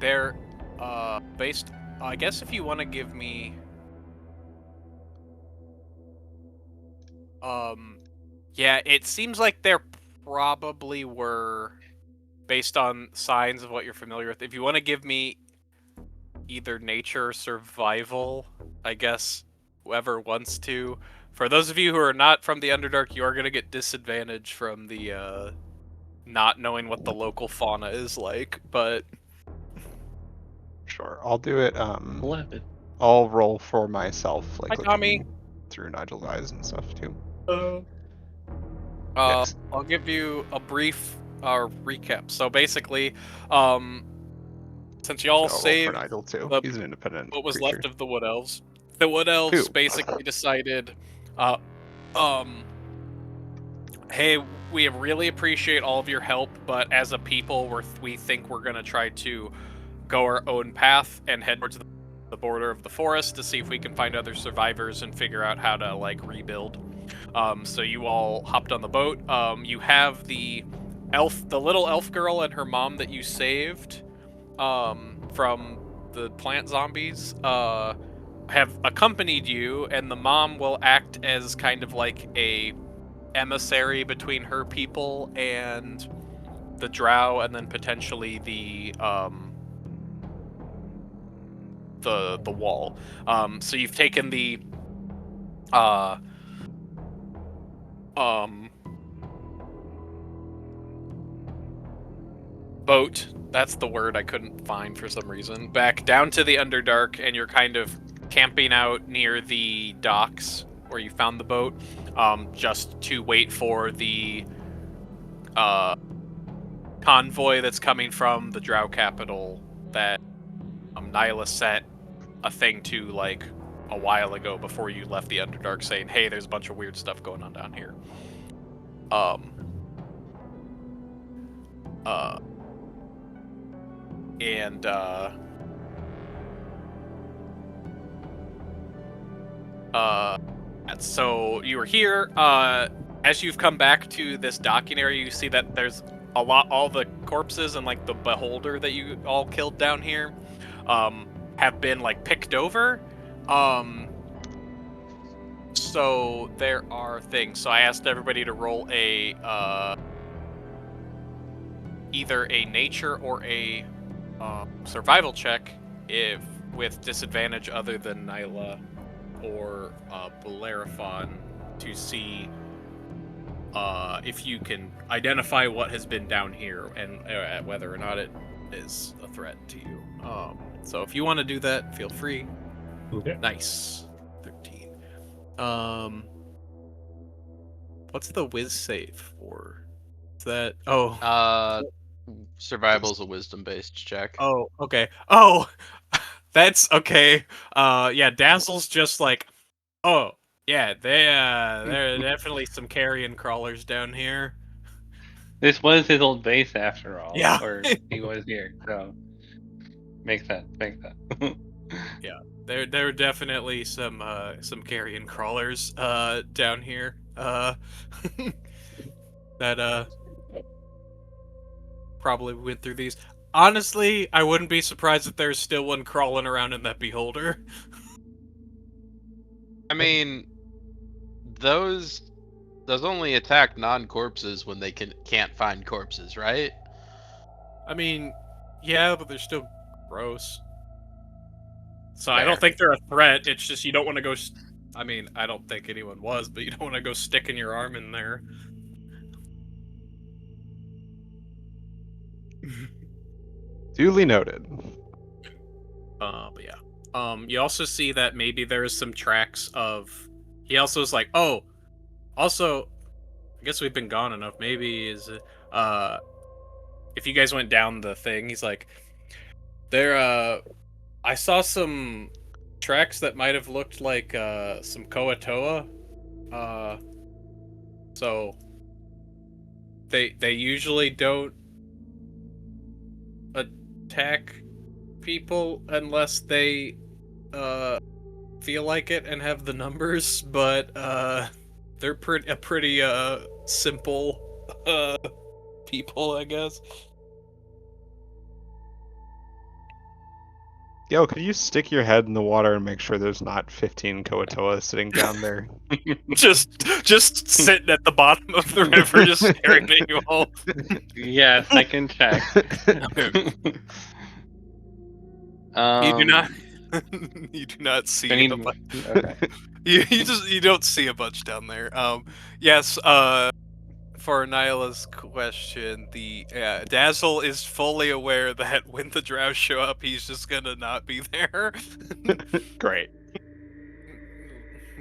they're based, I guess if you want to give me yeah, it seems like there probably were, based on signs of what you're familiar with. If you want to give me either nature or survival, I guess whoever wants to. For those of you who are not from the Underdark, you are going to get disadvantage from the not knowing what the local fauna is like, but Sure, I'll do it. 11. I'll roll for myself, like Hi, Tommy. looking through Nigel's eyes and stuff too. I'll give you a brief recap. So basically, since y'all I'll roll for saved Nigel too. the- He's an independent what was creature. left of the Wood Elves, the Wood Elves Who? basically decided, hey, we really appreciate all of your help, but as a people, we think we're gonna try to go our own path and head towards the border of the forest to see if we can find other survivors and figure out how to like rebuild. So you all hopped on the boat. You have the little elf girl and her mom that you saved from the plant zombies. Have accompanied you, and the mom will act as kind of like a emissary between her people and the drow, and then potentially the wall. So you've taken the boat. That's the word I couldn't find for some reason. Back down to the Underdark, and you're kind of camping out near the docks where you found the boat, just to wait for the convoy that's coming from the Drow capital that Nyla sent a thing to like a while ago before you left the Underdark, saying, "Hey, there's a bunch of weird stuff going on down here." And so you were here. As you've come back to this docking area, you see that there's all the corpses and like the beholder that you all killed down here, have been like picked over. So there are things. So I asked everybody to roll a either a nature or a survival check, if with disadvantage other than Nyla or Bellerophon, to see if you can identify what has been down here and whether or not it is a threat to you. So if you want to do that, feel free. Okay. Nice. 13. What's the whiz save for? Is that... Oh. Survival's a wisdom-based check. Oh, okay. Oh, that's okay. Yeah, Dazzle's just like, oh, yeah, there are definitely some carrion crawlers down here. This was his old base after all. Yeah. Or he was here, so makes sense. Yeah, there are definitely some carrion crawlers down here. That probably went through these. Honestly, I wouldn't be surprised if there's still one crawling around in that beholder. I mean, those only attack non-corpses when they can't find corpses, right? I mean, yeah, but they're still gross. So I Fair. don't think they're a threat. It's just you don't want to go. I mean, I don't think anyone was, but you don't want to go sticking your arm in there. Duly noted. But yeah. You also see that maybe there is some tracks of. He also is like, oh, also, I guess we've been gone enough. Maybe is if you guys went down the thing, he's like, there. I saw some tracks that might have looked like some Koatoa. So they usually don't attack people unless they feel like it and have the numbers, but they're pretty simple people, I guess. Yo, could you stick your head in the water and make sure there's not 15 Koatoa sitting down there? just sitting at the bottom of the river, just staring at you all. Yes, I can check. You do not. You do not see. Okay. You don't see a bunch down there. Yes. For Nyla's question, the Dazzle is fully aware that when the drow show up, he's just gonna not be there. Great.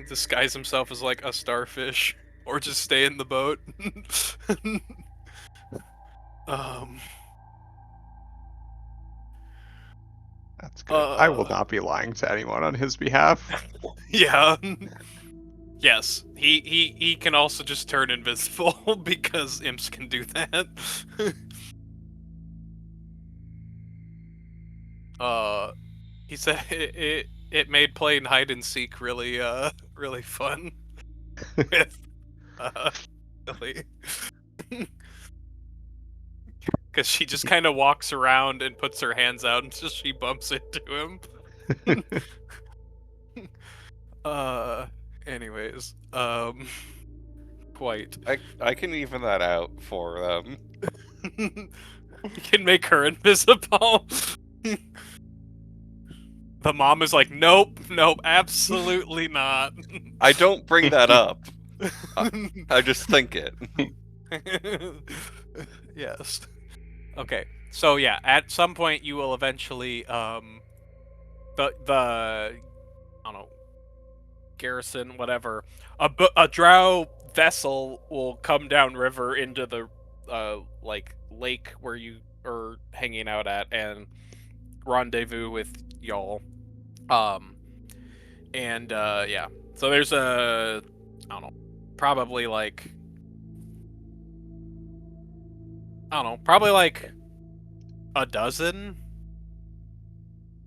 Disguise himself as like a starfish, or just stay in the boat. That's good. I will not be lying to anyone on his behalf. Yeah. Yes, he can also just turn invisible because imps can do that. He said it made playing hide and seek really really fun with Lily. Because she just kind of walks around and puts her hands out until she bumps into him. uh, anyways, quite. I can even that out for them. You can make her invisible. The mom is like, nope, absolutely not. I don't bring that up. I just think it. Yes. Okay. So yeah, at some point you will eventually the I don't know, garrison, whatever, a drow vessel will come down river into the like lake where you are hanging out at and rendezvous with y'all. And yeah, so there's I don't know, probably like probably like a dozen,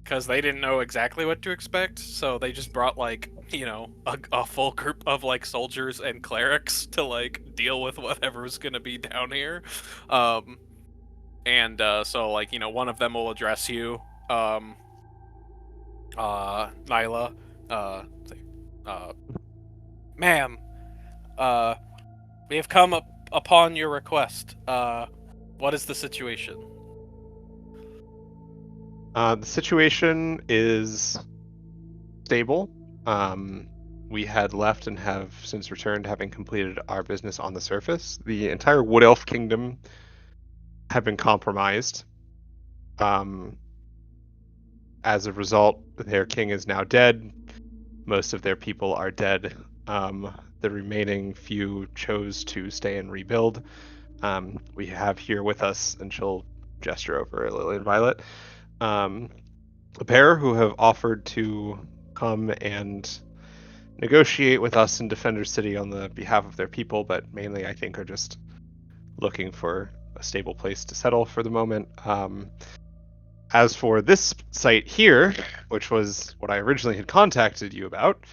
because they didn't know exactly what to expect, so they just brought like, you know, a full group of like soldiers and clerics to like deal with whatever was gonna be down here. And so like, you know, one of them will address you, Nyla, ma'am, we have come upon your request. What is the situation? The situation is stable. We had left and have since returned, having completed our business on the surface. The entire Wood Elf Kingdom have been compromised. As a result, their king is now dead. Most of their people are dead. The remaining few chose to stay and rebuild. We have here with us, and she'll gesture over Lily and Violet, a pair who have offered to come and negotiate with us in Defender City on the behalf of their people, but mainly I think are just looking for a stable place to settle for the moment. As for this site here, which was what I originally had contacted you about,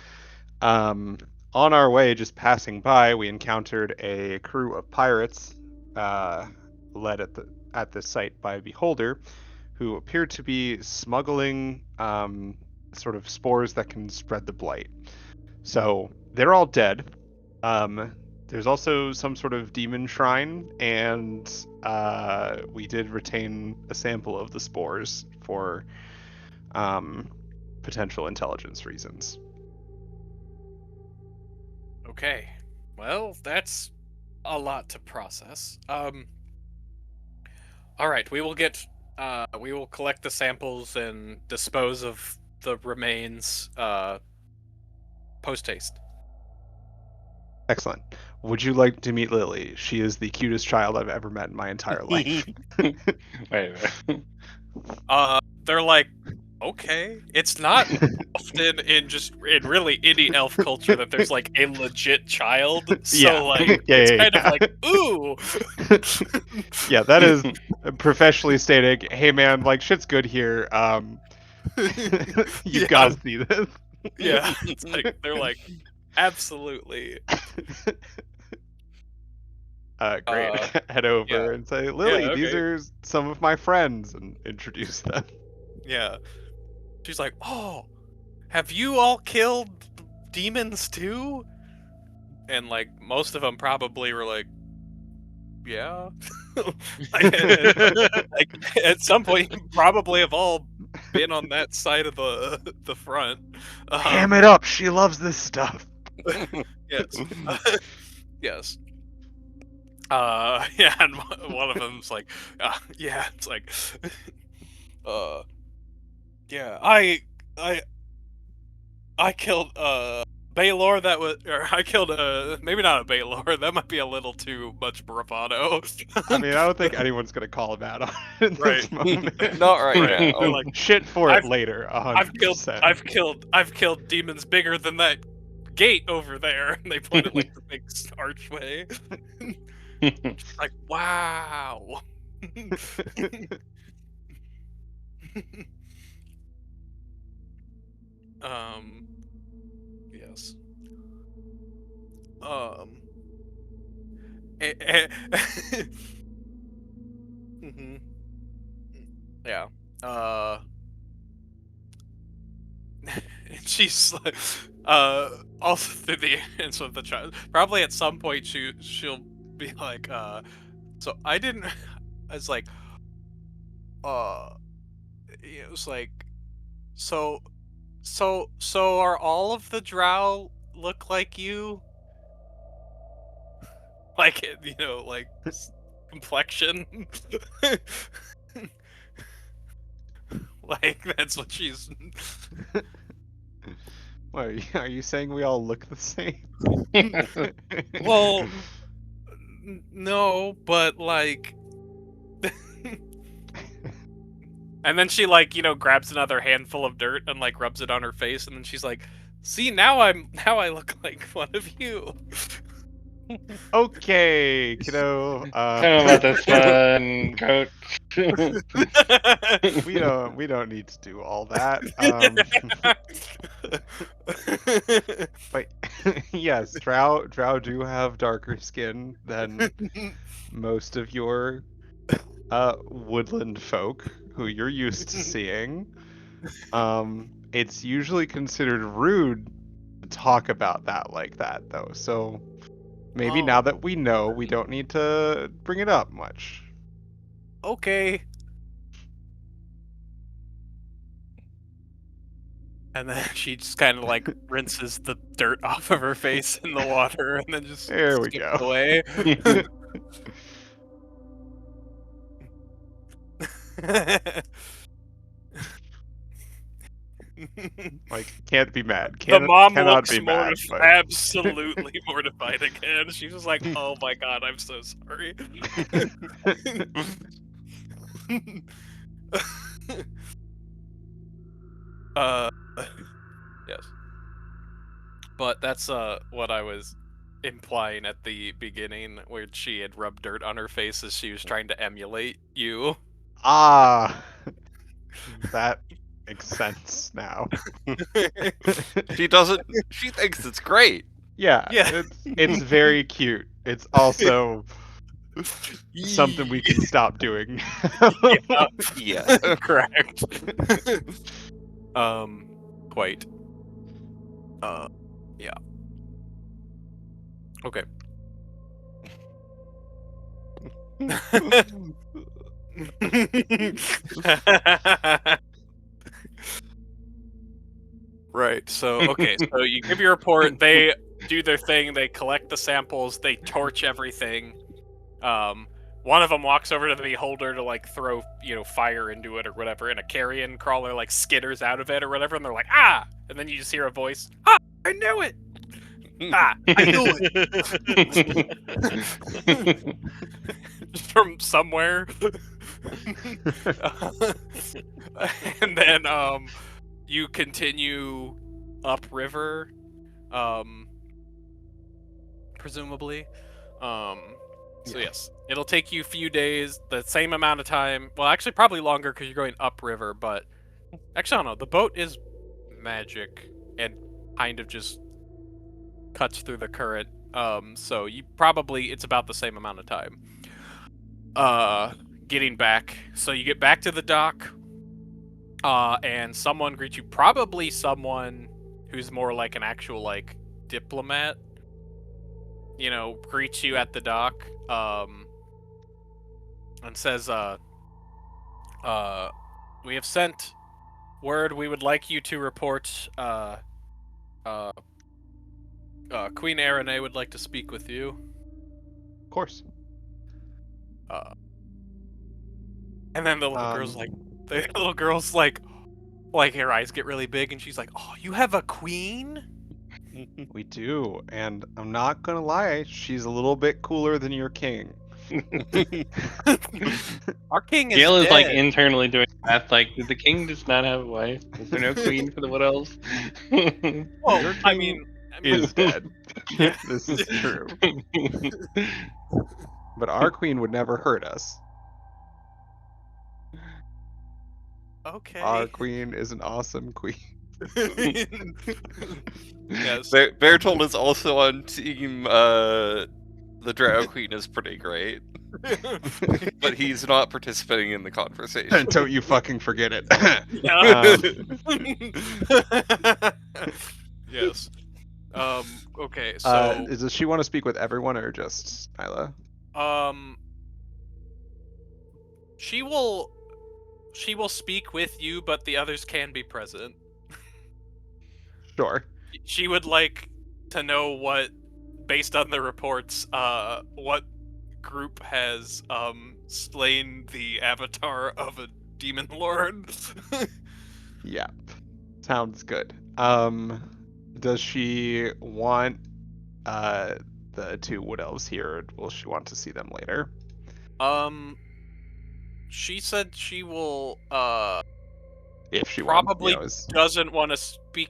on our way, just passing by, we encountered a crew of pirates led at this site by a beholder, who appeared to be smuggling sort of spores that can spread the blight. So they're all dead. There's also some sort of demon shrine, and we did retain a sample of the spores for potential intelligence reasons. Okay. Well, that's a lot to process. All right, we will collect the samples and dispose of the remains post haste. Excellent. Would you like to meet Lily? She is the cutest child I've ever met in my entire life. Wait. They're like, okay. It's not often in really any elf culture that there's like a legit child. So Yeah. like Yeah, it's yeah, kind yeah. of like, ooh. Yeah, that is professionally stating, hey man, like shit's good here. You've got to see this. Yeah, it's like they're like, absolutely. Great. Head over yeah. and say, Lily, Yeah, these okay. are some of my friends, and introduce them. Yeah. She's like, oh, have you all killed demons too? And like most of them probably were like, yeah. like at some point, you probably have all been on that side of the front. Ham it up. She loves this stuff. Yes. Yes. Yeah, and one of them's like, yeah, it's like, yeah, I killed Baylor. That was, or I killed maybe not a Baylor. That might be a little too much bravado. I mean, I don't think anyone's gonna call him out on it in this Right. moment. Not right Right. now. They're like, Shit for it I've- later. I've 100%. killed demons bigger than that gate over there. And they point at like the big archway. Like, wow. Yes. Eh, eh, mhm. Yeah. Uh, and she's like, also through the hands of the child. Probably at some point she'll be like, so I didn't. I was like, uh, it was like, so, so are all of the drow look like you? Like, like complexion. Like that's what she's. What, are you saying we all look the same? Well, no, but like. And then she like, grabs another handful of dirt and like rubs it on her face, and then she's like, "See, now I look like one of you." Okay, kiddo. Tell me about this fun, coach. we don't need to do all that. But yes, drow do have darker skin than most of your woodland folk who you're used to seeing. It's usually considered rude to talk about that like that though. So maybe now Oh, that we know, we don't need to bring it up much. okay. And then she just kind of like rinses the dirt off of her face in the water, and then just There we skips go. away. Like, can't be mad. The mom Cannot looks be mad, but absolutely mortified again. She was like, "Oh my god, I'm so sorry." uh, yes. But that's what I was implying at the beginning, where she had rubbed dirt on her face as she was trying to emulate you. ah, that makes sense now. She doesn't. She thinks it's great. Yeah, Yeah. it's very cute. It's also something we Yee. can stop doing. Yeah, Yes. correct. Quite. Yeah. Okay. Right. So, okay. So you give your report. They do their thing. They collect the samples. They torch everything. One of them walks over to the beholder to like throw, fire into it or whatever, and a carrion crawler like skitters out of it or whatever, and they're like, "Ah!" And then you just hear a voice, "Ah! I knew it! Ah! I knew it!" Just from somewhere. And then you continue upriver, presumably. So yes, it'll take you a few days, the same amount of time. Well, actually, probably longer because you're going upriver. But actually, I don't know. The boat is magic and kind of just cuts through the current. So it's about the same amount of time. Getting back. So you get back to the dock. And someone greets you. Probably someone who's more like an actual like diplomat. Greets you at the dock. And says, we have sent word. We would like you to report. Queen Arene would like to speak with you. Of course. And then the little girl's like, her eyes get really big, and she's like, "Oh, you have a queen?" We do, and I'm not gonna lie, she's a little bit cooler than your king. Our king is Gail is like dead. internally doing math. Like, did the king just not have a wife? Is there no queen for the Wood Elves? Well, Your I king mean, is dead. Yeah. This is true. But our queen would never hurt us. Okay. Our queen is an awesome queen. Yes. Bertold is also on team. The Drow Queen is pretty great, but he's not participating in the conversation. Don't you fucking forget it. Yeah. Um, Yes. Okay. So, does she want to speak with everyone or just Isla? um, she will speak with you, but the others can be present. Sure. She would like to know what, based on the reports, what group has slain the avatar of a demon lord. Yeah. Sounds good. Does she want the two wood elves here, or will she want to see them later? um, she said she will If she wants, probably is doesn't want to speak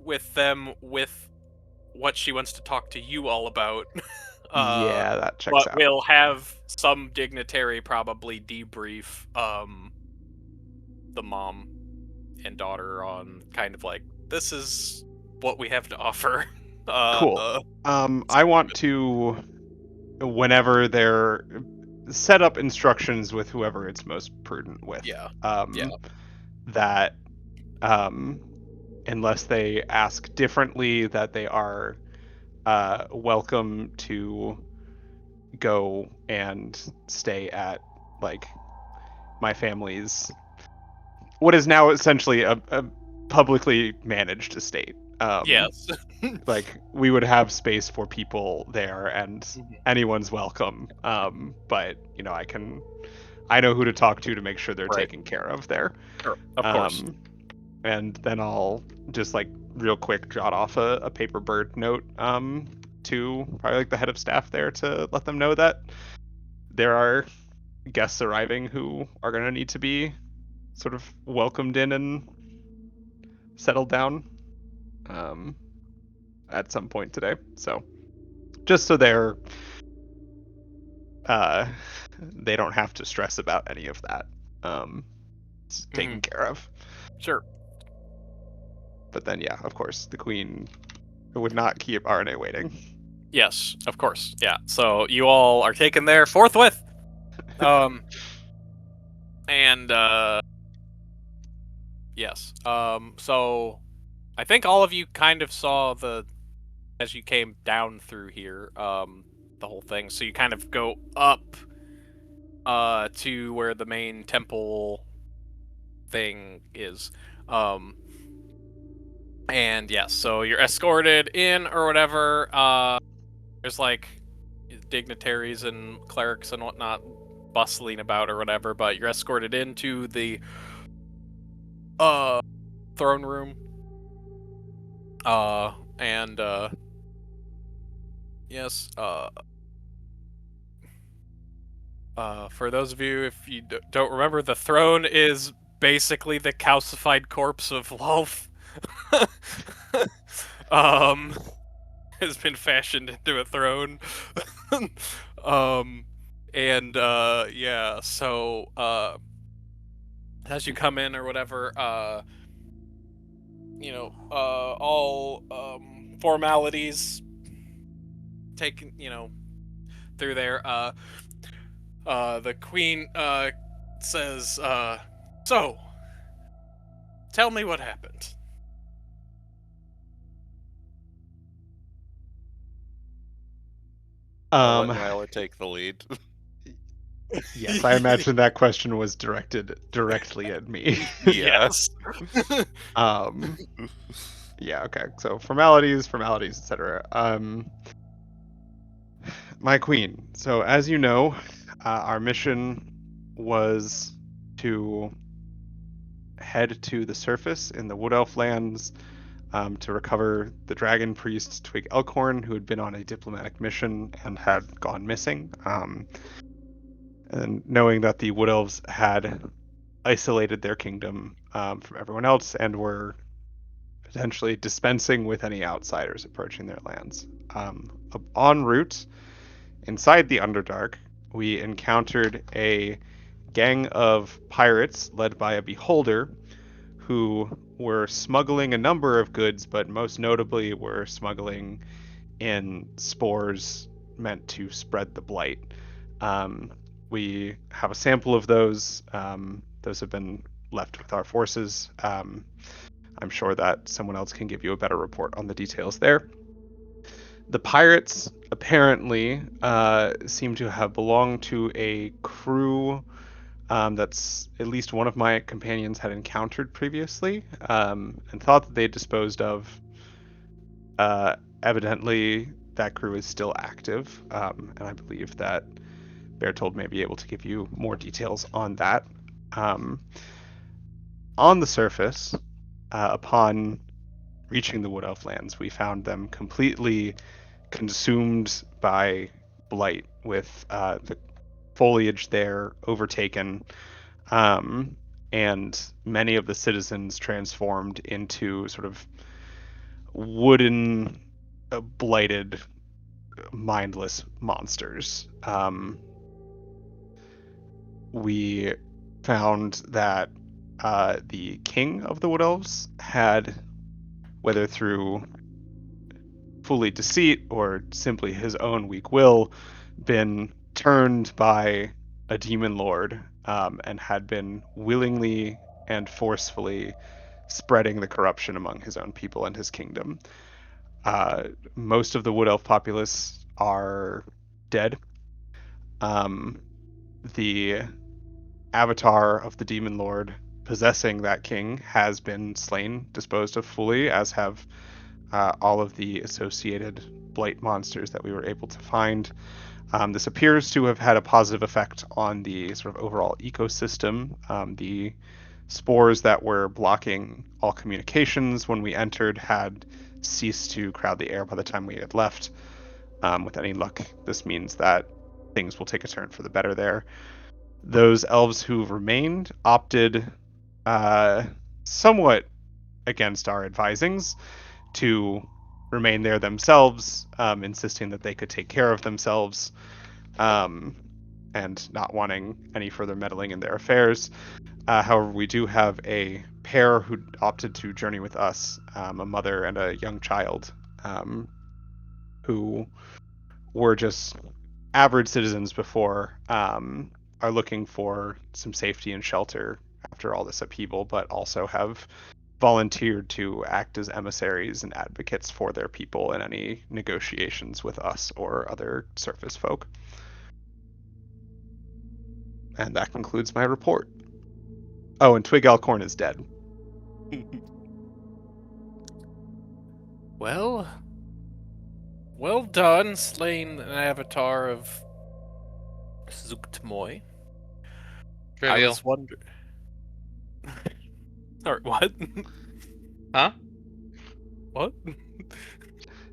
with them with what she wants to talk to you all about. yeah, that checks But out. we'll have some dignitary probably debrief the mom and daughter on kind of like, this is what we have to offer. Cool. I want to, whenever they're set up instructions with whoever it's most prudent with. Yeah. That unless they ask differently, that they are welcome to go and stay at like my family's, what is now essentially a publicly managed estate. Yes. Like we would have space for people there, and Mhm. anyone's welcome. But I know who to talk to make sure they're Right. taken care of there. Sure. Of course. And then I'll just like real quick jot off a paper bird note to probably like the head of staff there to let them know that there are guests arriving who are going to need to be sort of welcomed in and settled down at some point today. So just so they don't have to stress about any of that. It's taken care of. Sure. But then, yeah, of course, the queen would not keep RNA waiting. Yes, of course. Yeah. So you all are taken there forthwith. And yes. So I think all of you kind of saw as you came down through here, the whole thing. So you kind of go up to where the main temple thing is. And yes, so you're escorted in or whatever. There's like dignitaries and clerics and whatnot bustling about or whatever, but you're escorted into the throne room. And yes, for those of you, if you don't remember, the throne is basically the calcified corpse of Lolth. um, has been fashioned into a throne. And yeah, so as you come in or whatever, all formalities taken, through there. The queen says, so, tell me what happened. I'll let Nyla take the lead. Yes, I imagine that question was directed directly at me. Yes. Yeah, okay. So formalities, etc. My queen. So as you know, our mission was to head to the surface in the Wood Elf lands to recover the dragon priest Twig Elkhorn, who had been on a diplomatic mission and had gone missing. And knowing that the Wood Elves had isolated their kingdom from everyone else and were potentially dispensing with any outsiders approaching their lands. En route, inside the Underdark, we encountered a gang of pirates led by a beholder who were smuggling a number of goods, but most notably were smuggling in spores meant to spread the blight. We have a sample of those. Those have been left with our forces. I'm sure that someone else can give you a better report on the details there. The pirates apparently seem to have belonged to a crew that's at least one of my companions had encountered previously, and thought that they disposed of. Evidently, that crew is still active, and I believe that Bertold may be able to give you more details on that. On the surface, upon reaching the Wood Elf lands, we found them completely consumed by blight, with the foliage there overtaken, and many of the citizens transformed into sort of wooden, blighted, mindless monsters. We found that the king of the Wood Elves had, whether through fully deceit or simply his own weak will, been turned by a demon lord, and had been willingly and forcefully spreading the corruption among his own people and his kingdom. Most of the Wood Elf populace are dead. The avatar of the demon lord possessing that king has been slain, disposed of fully, as have all of the associated blight monsters that we were able to find. This appears to have had a positive effect on the sort of overall ecosystem. The spores that were blocking all communications when we entered had ceased to crowd the air by the time we had left. With any luck, this means that things will take a turn for the better there. Those elves who remained opted, somewhat against our advisings, to remain there themselves, insisting that they could take care of themselves, and not wanting any further meddling in their affairs. However, we do have a pair who opted to journey with us, a mother and a young child, who were just average citizens before, are looking for some safety and shelter after all this upheaval, but also have volunteered to act as emissaries and advocates for their people in any negotiations with us or other surface folk. And that concludes my report. Oh, and Twig Alcorn is dead. Well, well done, slaying an avatar of Zuktmoy. I Trivial. was wondering. Sorry, what? Huh? What?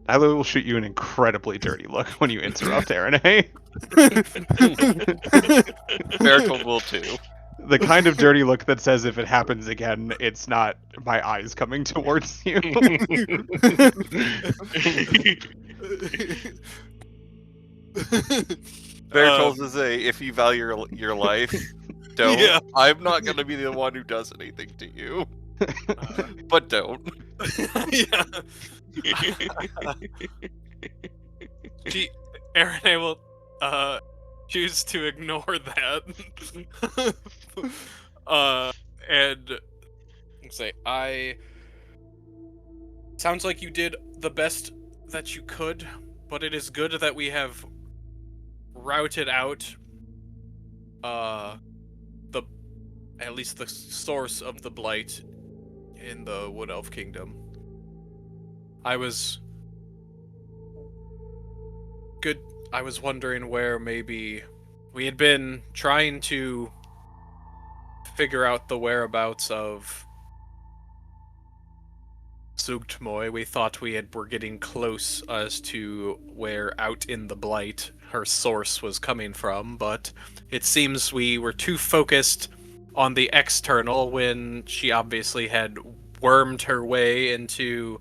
I will shoot you an incredibly dirty look when you interrupt Aaron. Bertold will too. The kind of dirty look that says if it happens again, it's not my eyes coming towards you. Bertold is a if you value your life, don't. Yeah. I'm not gonna be the one who does anything to you. But don't. Yeah. Aaron, I will choose to ignore that. And say, sounds like you did the best that you could, but it is good that we have routed out the at least the source of the blight in the Wood Elf Kingdom. I was wondering where maybe we had been trying to figure out the whereabouts of Zugtmoy. We thought were getting close as to where out in the blight her source was coming from, but it seems we were too focused on the external when she obviously had wormed her way into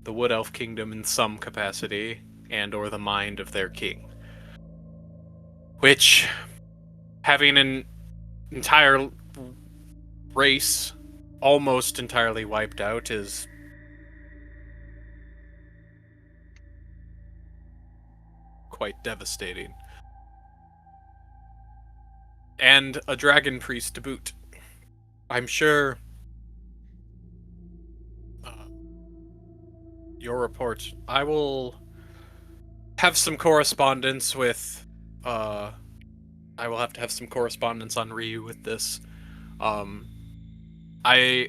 the Wood Elf Kingdom in some capacity, and or the mind of their king. Which, having an entire race almost entirely wiped out is quite devastating. And a dragon priest to boot. I'm sure your report. I will have some correspondence with. I will have to have some correspondence on Ryu with this. I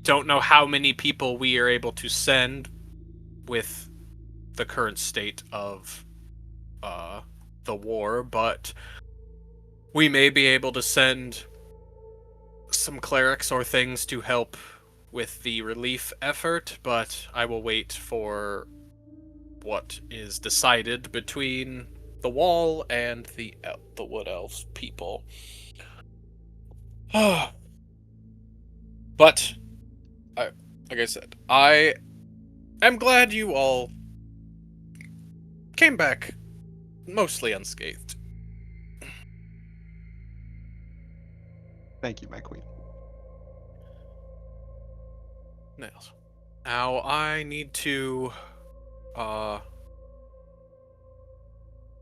don't know how many people we are able to send with the current state of the war, but we may be able to send some clerics or things to help with the relief effort, but I will wait for what is decided between the wall and the wood elf people. But like I said, I am glad you all came back mostly unscathed. Thank you, my queen. Nails. Now I need to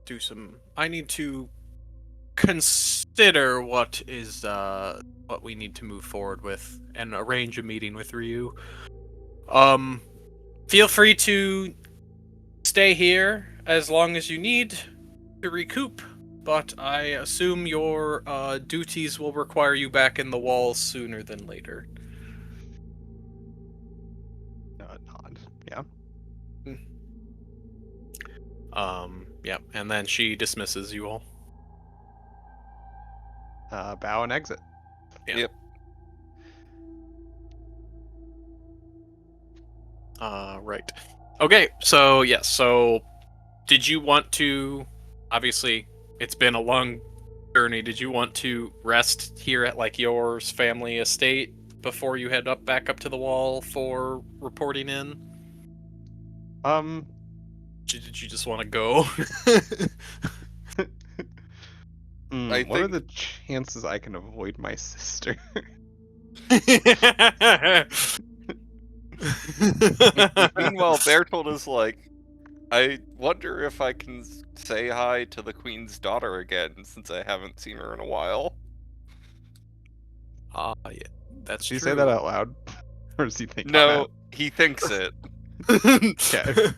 do some. I need to consider what we need to move forward with and arrange a meeting with Ryu. Feel free to stay here as long as you need to recoup, but I assume your duties will require you back in the walls sooner than later. Nod. Yeah. Yeah, and then she dismisses you all. Bow and exit. Yeah. Yep. Right. Okay, so yes, so did you want to, obviously, it's been a long journey, did you want to rest here at, like, yours family estate before you head back up to the wall for reporting in? Did you just want to go? What are the chances I can avoid my sister? Meanwhile, Bertold is like, I wonder if I can say hi to the queen's daughter again, since I haven't seen her in a while. Yeah, that's Does he true. say that out loud? Or does he think No, he thinks it. Okay.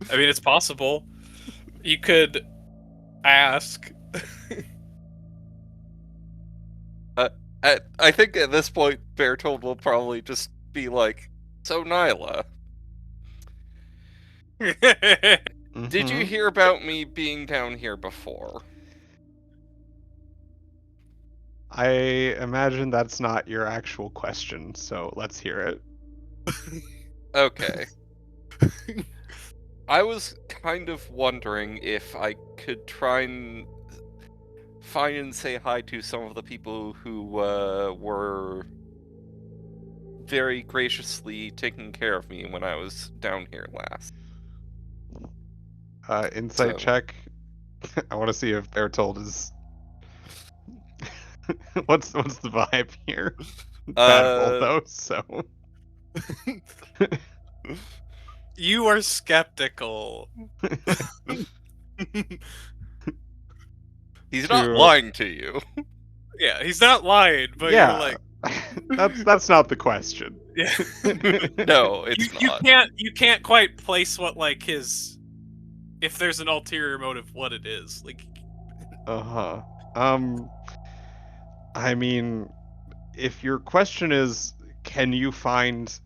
I mean, it's possible. You could ask. I think at this point, Bertold will probably just be like, so Nyla, did you Mhm. hear about me being down here before? I imagine that's not your actual question, so let's hear it. Okay. I was kind of wondering if I could try and find and say hi to some of the people who were very graciously taking care of me when I was down here last. Insight So- check. I want to see if Bertold is. what's the vibe here? Bad roll though, so. You are skeptical. He's not To- lying to you. Yeah, he's not lying, but yeah, you're like, that's not the question. yeah. No, it's you not. you can't quite place what, like, his, if there's an ulterior motive, what it is. Like, Uh-huh. I mean, if your question is, can you find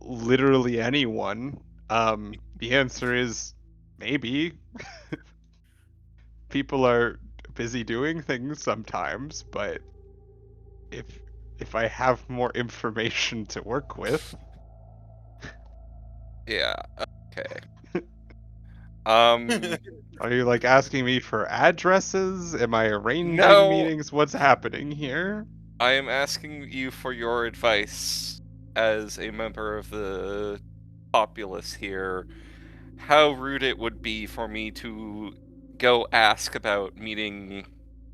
literally anyone? The answer is maybe. People are busy doing things sometimes, but if I have more information to work with, Yeah. Okay. Um. are you like asking me for addresses? Am I arranging No. meetings? What's happening here? I am asking you for your advice as a member of the populace here. How rude it would be for me to go ask about meeting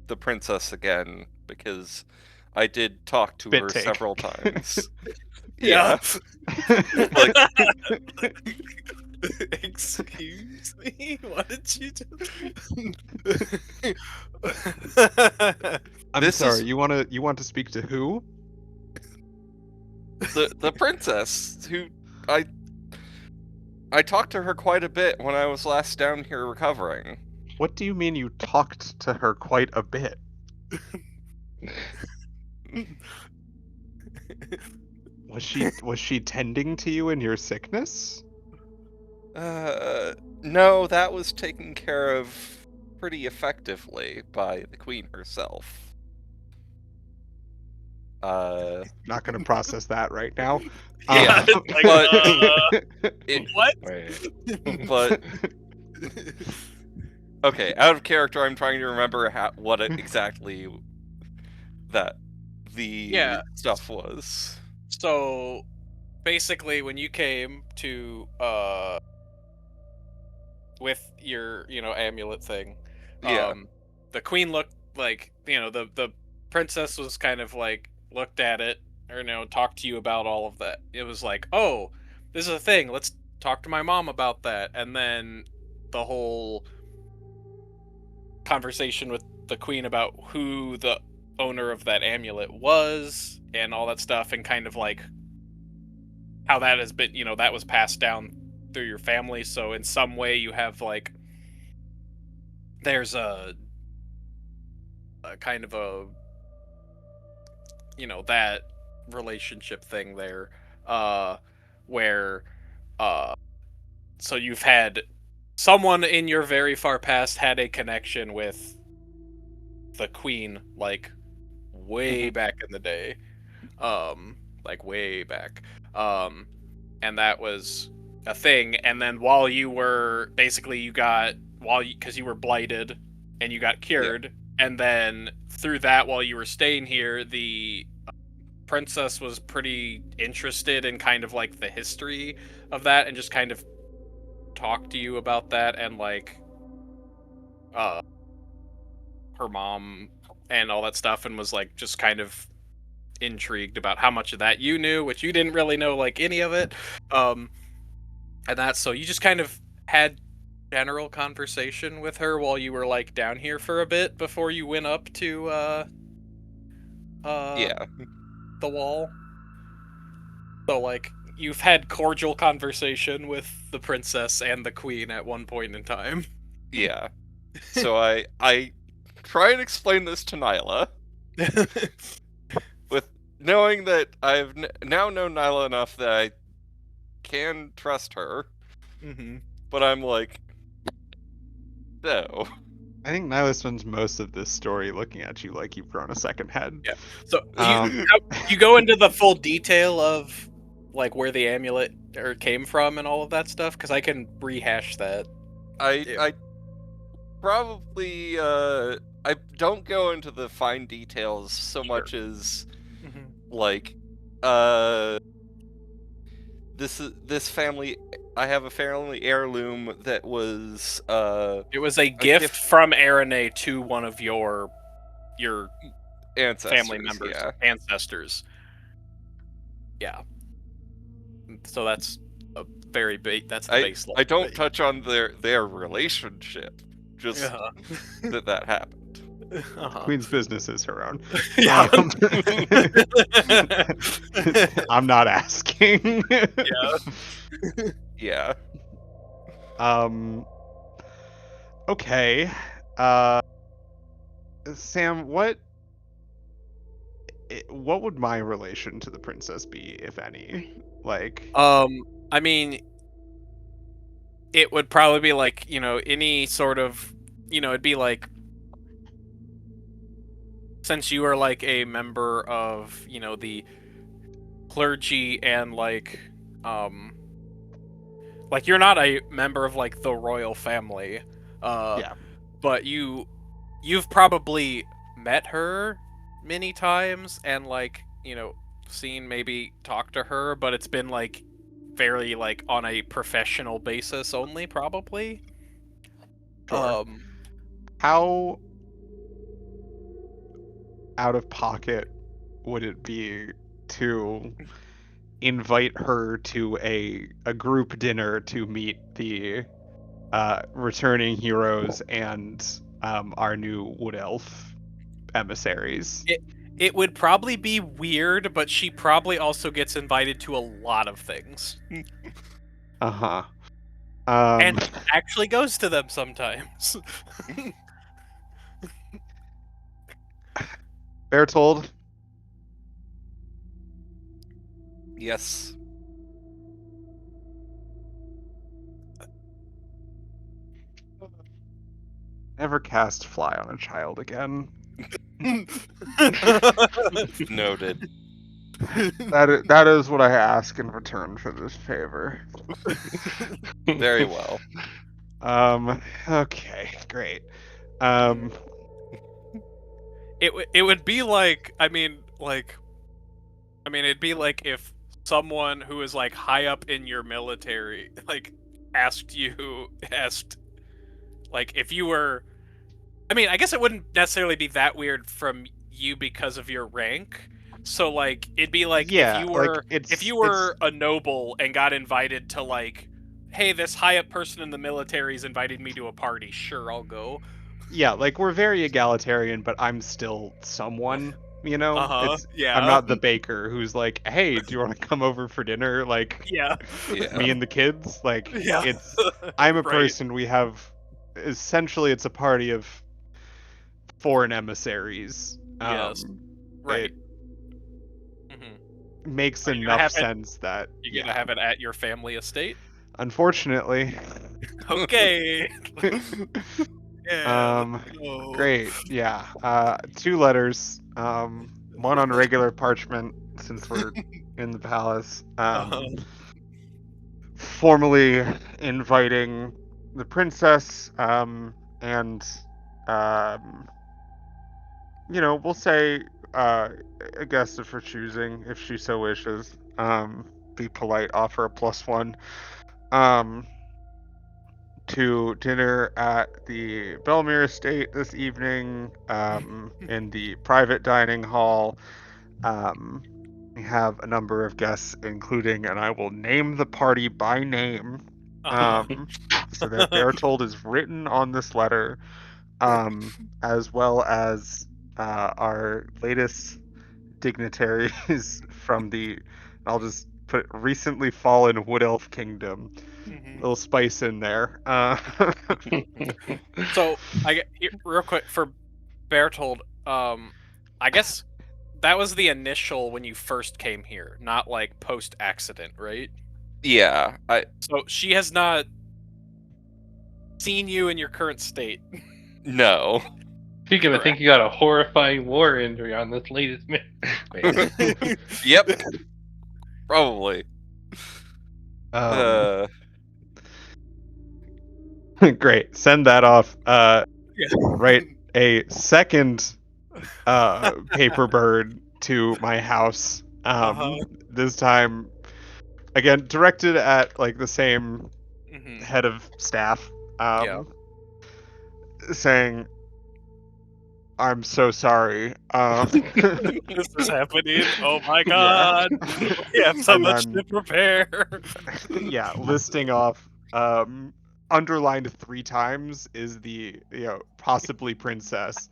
the princess again, because I did talk to Bit her take. several times. Yeah. Like, Excuse me? What did you do? I'm This sorry. is- You want to speak to who? the princess who I talked to her quite a bit when I was last down here recovering. What do you mean you talked to her quite a bit? Was she tending to you in your sickness? No, that was taken care of pretty effectively by the queen herself. Not going to process that right now. Yeah, it's but what? Wait. but okay, out of character, I'm trying to remember what exactly that the Yeah. stuff was. So basically when you came to with your, amulet thing, Yeah, the queen looked like, the princess was kind of like looked at it, or talked to you about all of that. It was like, oh, this is a thing, let's talk to my mom about that. And then the whole conversation with the queen about who the owner of that amulet was and all that stuff, and kind of like how that has been, that was passed down through your family. So in some way you have like, there's a kind of a, that relationship thing there, where uh so you've had someone in your very far past had a connection with the queen, like way back in the day, like way back, um and that was a thing. And then while you were basically, you got, because you were blighted and you got cured, and then through that, while you were staying here, the princess was pretty interested in kind of like the history of that, and just kind of talked to you about that, and like uh her mom and all that stuff, and was like just kind of intrigued about how much of that you knew, which you didn't really know like any of it. um and that, so you just kind of had general conversation with her while you were like down here for a bit before you went up to yeah, the wall. So like, you've had cordial conversation with the princess and the queen at one point in time. yeah. So I try and explain this to Nyla, with knowing that I've now known Nyla enough that I can trust her, but I'm like, no. I think Nyla spends most of this story looking at you like you've grown a second head. Yeah. So Um, you go into the full detail of like where the amulet came from and all of that stuff, because I can rehash that. I probably I don't go into the fine details so much as like this family, I have a family heirloom that was It was a gift from Arane to one of your ancestors, family members, yeah. ancestors. Yeah. So that's a very big. That's the baseline. I don't touch on their relationship, just Uh-huh. that happened. Uh-huh. Queen's business is her own. Yeah. I'm not asking. Yeah. Okay. Sam, what would my relation to the princess be, if any? Like, I mean, it would probably be like, any sort of, it'd be like, since you are like a member of, the clergy, and like you're not a member of like the royal family, yeah, but you've probably met her many times, and like, seen, maybe talked to her, but it's been like very like on a professional basis only, probably. sure. How out of pocket would it be to invite her to a group dinner to meet the returning heroes and our new wood elf emissaries? It would probably be weird, but she probably also gets invited to a lot of things. Uh-huh. And actually goes to them sometimes. Bertold, Yes. never cast fly on a child again. Noted. That is what I ask in return for this favor. Very well. Okay, great. Um, It would be like, it'd be like if someone who is like high up in your military like asked like if you were, I guess it wouldn't necessarily be that weird from you because of your rank. So like it'd be like yeah, like if you it's were a noble and got invited to like, hey, this high up person in the military's invited me to a party. Sure, I'll go. yeah, like we're very egalitarian, but I'm still someone, you know? Uh-huh. I'm Yeah. not the baker who's like, "Hey, do you want to come over for dinner?" Like Yeah. Yeah. me and the kids. Like Yeah. I'm a Right. person. We have essentially it's a party of foreign emissaries. Yes. Right. It Mm-hmm. makes Are you gonna enough have it? sense that You gonna have it at your family estate? unfortunately. Okay. Yeah. Let's Um, go. great. Yeah. 2 letters. One on regular parchment since we're in the palace. Uh-huh. Formally inviting the princess. And um, we'll say a guest of her choosing if she so wishes. Be polite. Offer a +1. Um, to dinner at the Belmere Estate this evening, in the private dining hall. Um, we have a number of guests, including, and I will name the party by name, Uh-huh. um, so that Bertold is written on this letter, as well as our latest dignitaries from the, I'll just put recently fallen Wood Elf Kingdom. Mhm. Little spice in there. So I get real quick for Bertold. I guess that was the initial when you first came here, not like post accident, right? Yeah. So she has not seen you in your current state. No. You're gonna think you got a horrifying war injury on this latest Wait. Yep. Probably. Great. Send that off. Yeah. Write a second paper bird to my house. Uh-huh. This time, again, directed at like the same Mhm. head of staff. Yeah. Saying, "I'm so sorry." This is happening. Oh my Yeah. god. We have so And much then- to prepare. yeah, listing off underlined 3 times is the possibly princess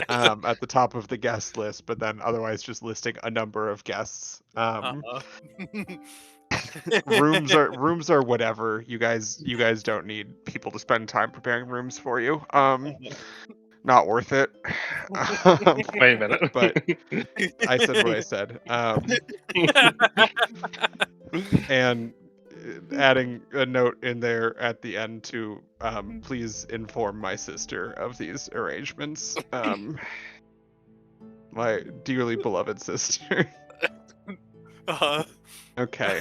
at the top of the guest list, but then otherwise just listing a number of guests. Uh-huh. Rooms are whatever. You guys don't need people to spend time preparing rooms for you. Not worth it. Wait a minute. But I said what I said. And adding a note in there at the end to please inform my sister of these arrangements. My dearly beloved sister. Uh-huh. Okay.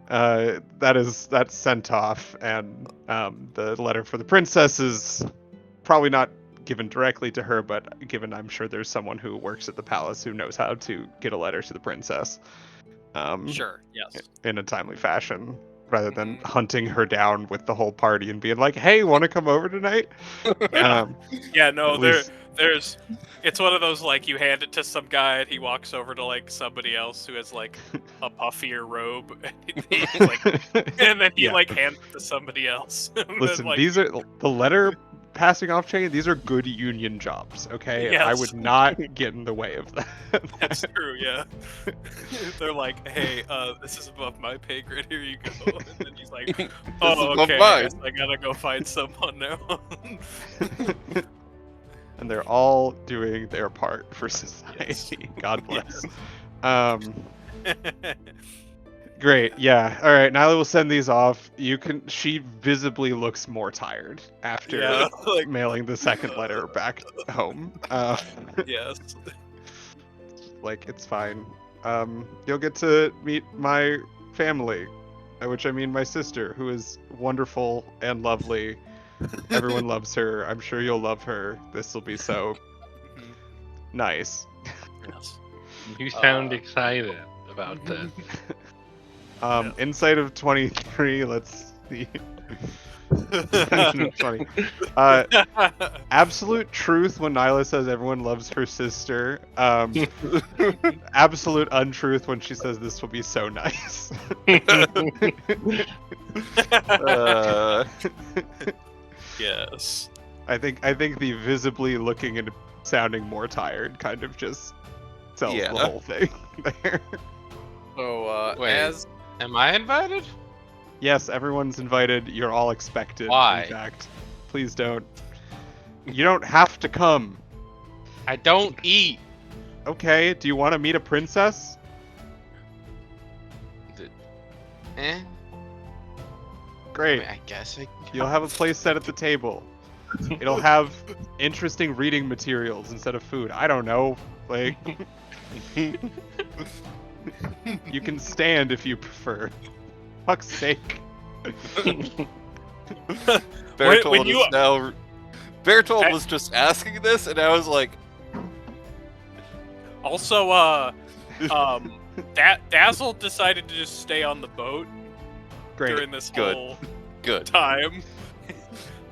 That's sent off, and the letter for the princess is probably not given directly to her, but given I'm sure there's someone who works at the palace who knows how to get a letter to the princess. Sure, yes. In a timely fashion. rather than hunting her down with the whole party and being like, "Hey, want to come over tonight?" Yeah. Yeah, no, at least there's it's one of those like you hand it to some guy and he walks over to like somebody else who has like a puffier robe and he's like and then he Yeah. like hands it to somebody else. And then, Listen, like, these are the letter passing off chain. These are good union jobs, okay? I Yes. would not get in the way of that. That's true, yeah. They're like, hey, this is above my pay grade, here you go. And then he's like, This is oh, above okay, I mine." guess I gotta go find someone now. And they're all doing their part for society. God bless. Great. Yeah. All right. Nyla will send these off. She visibly looks more tired after Yeah, like, mailing the second letter back home. yes. Like, it's fine. You'll get to meet my family, by which I mean my sister, who is wonderful and lovely. Everyone loves her. I'm sure you'll love her. This will be so nice. Yes. You sound excited about this. Insight of 23. Let's see. 20. Absolute truth when Nyla says everyone loves her sister. Absolute untruth when she says this will be so nice. Yes. I think the visibly looking and sounding more tired kind of just sells the whole thing there. So, Wait. as Am I invited? Yes, everyone's invited. You're all expected. Why? In fact, please don't. You don't have to come. I don't eat. Okay. Do you want to meet a princess? Eh? Great. I guess I can. You'll have a place set at the table. It'll have interesting reading materials instead of food. I don't know. Like, you can stand if you prefer. Fuck's sake. Bertold when you- is now. Bertold was just asking this, and I was like, also, Dazzle decided to just stay on the boat Great. during this Good. whole "Good." time.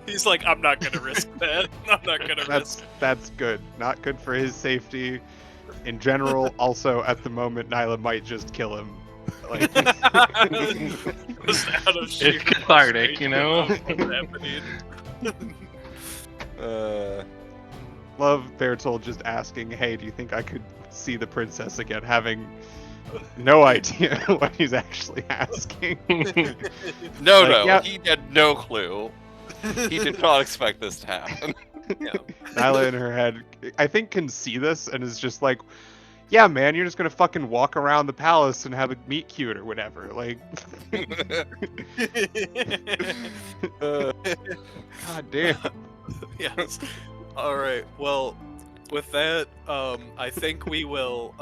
He's like, I'm not gonna risk that. I'm not gonna risk. That's good. Not good for his safety. In general, also at the moment, Nyla might just kill him. Like, Just out of sheer It's cathartic, you know? frustration of what's happening. love Bertold just asking, "Hey, do you think I could see the princess again?" Having no idea what he's actually asking. No, Like, no, yeah. he had no clue. He did not expect this to happen. Yeah. Nyla in her head, I think, can see this and is just like, "Yeah, man, you're just gonna fucking walk around the palace and have a meet cute or whatever." Like, god damn. Yes. All right. Well, with that, I think we will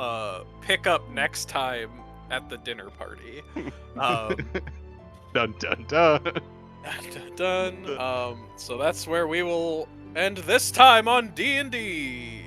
pick up next time at the dinner party. Dun dun dun. Done. So that's where we will end this time on D&D.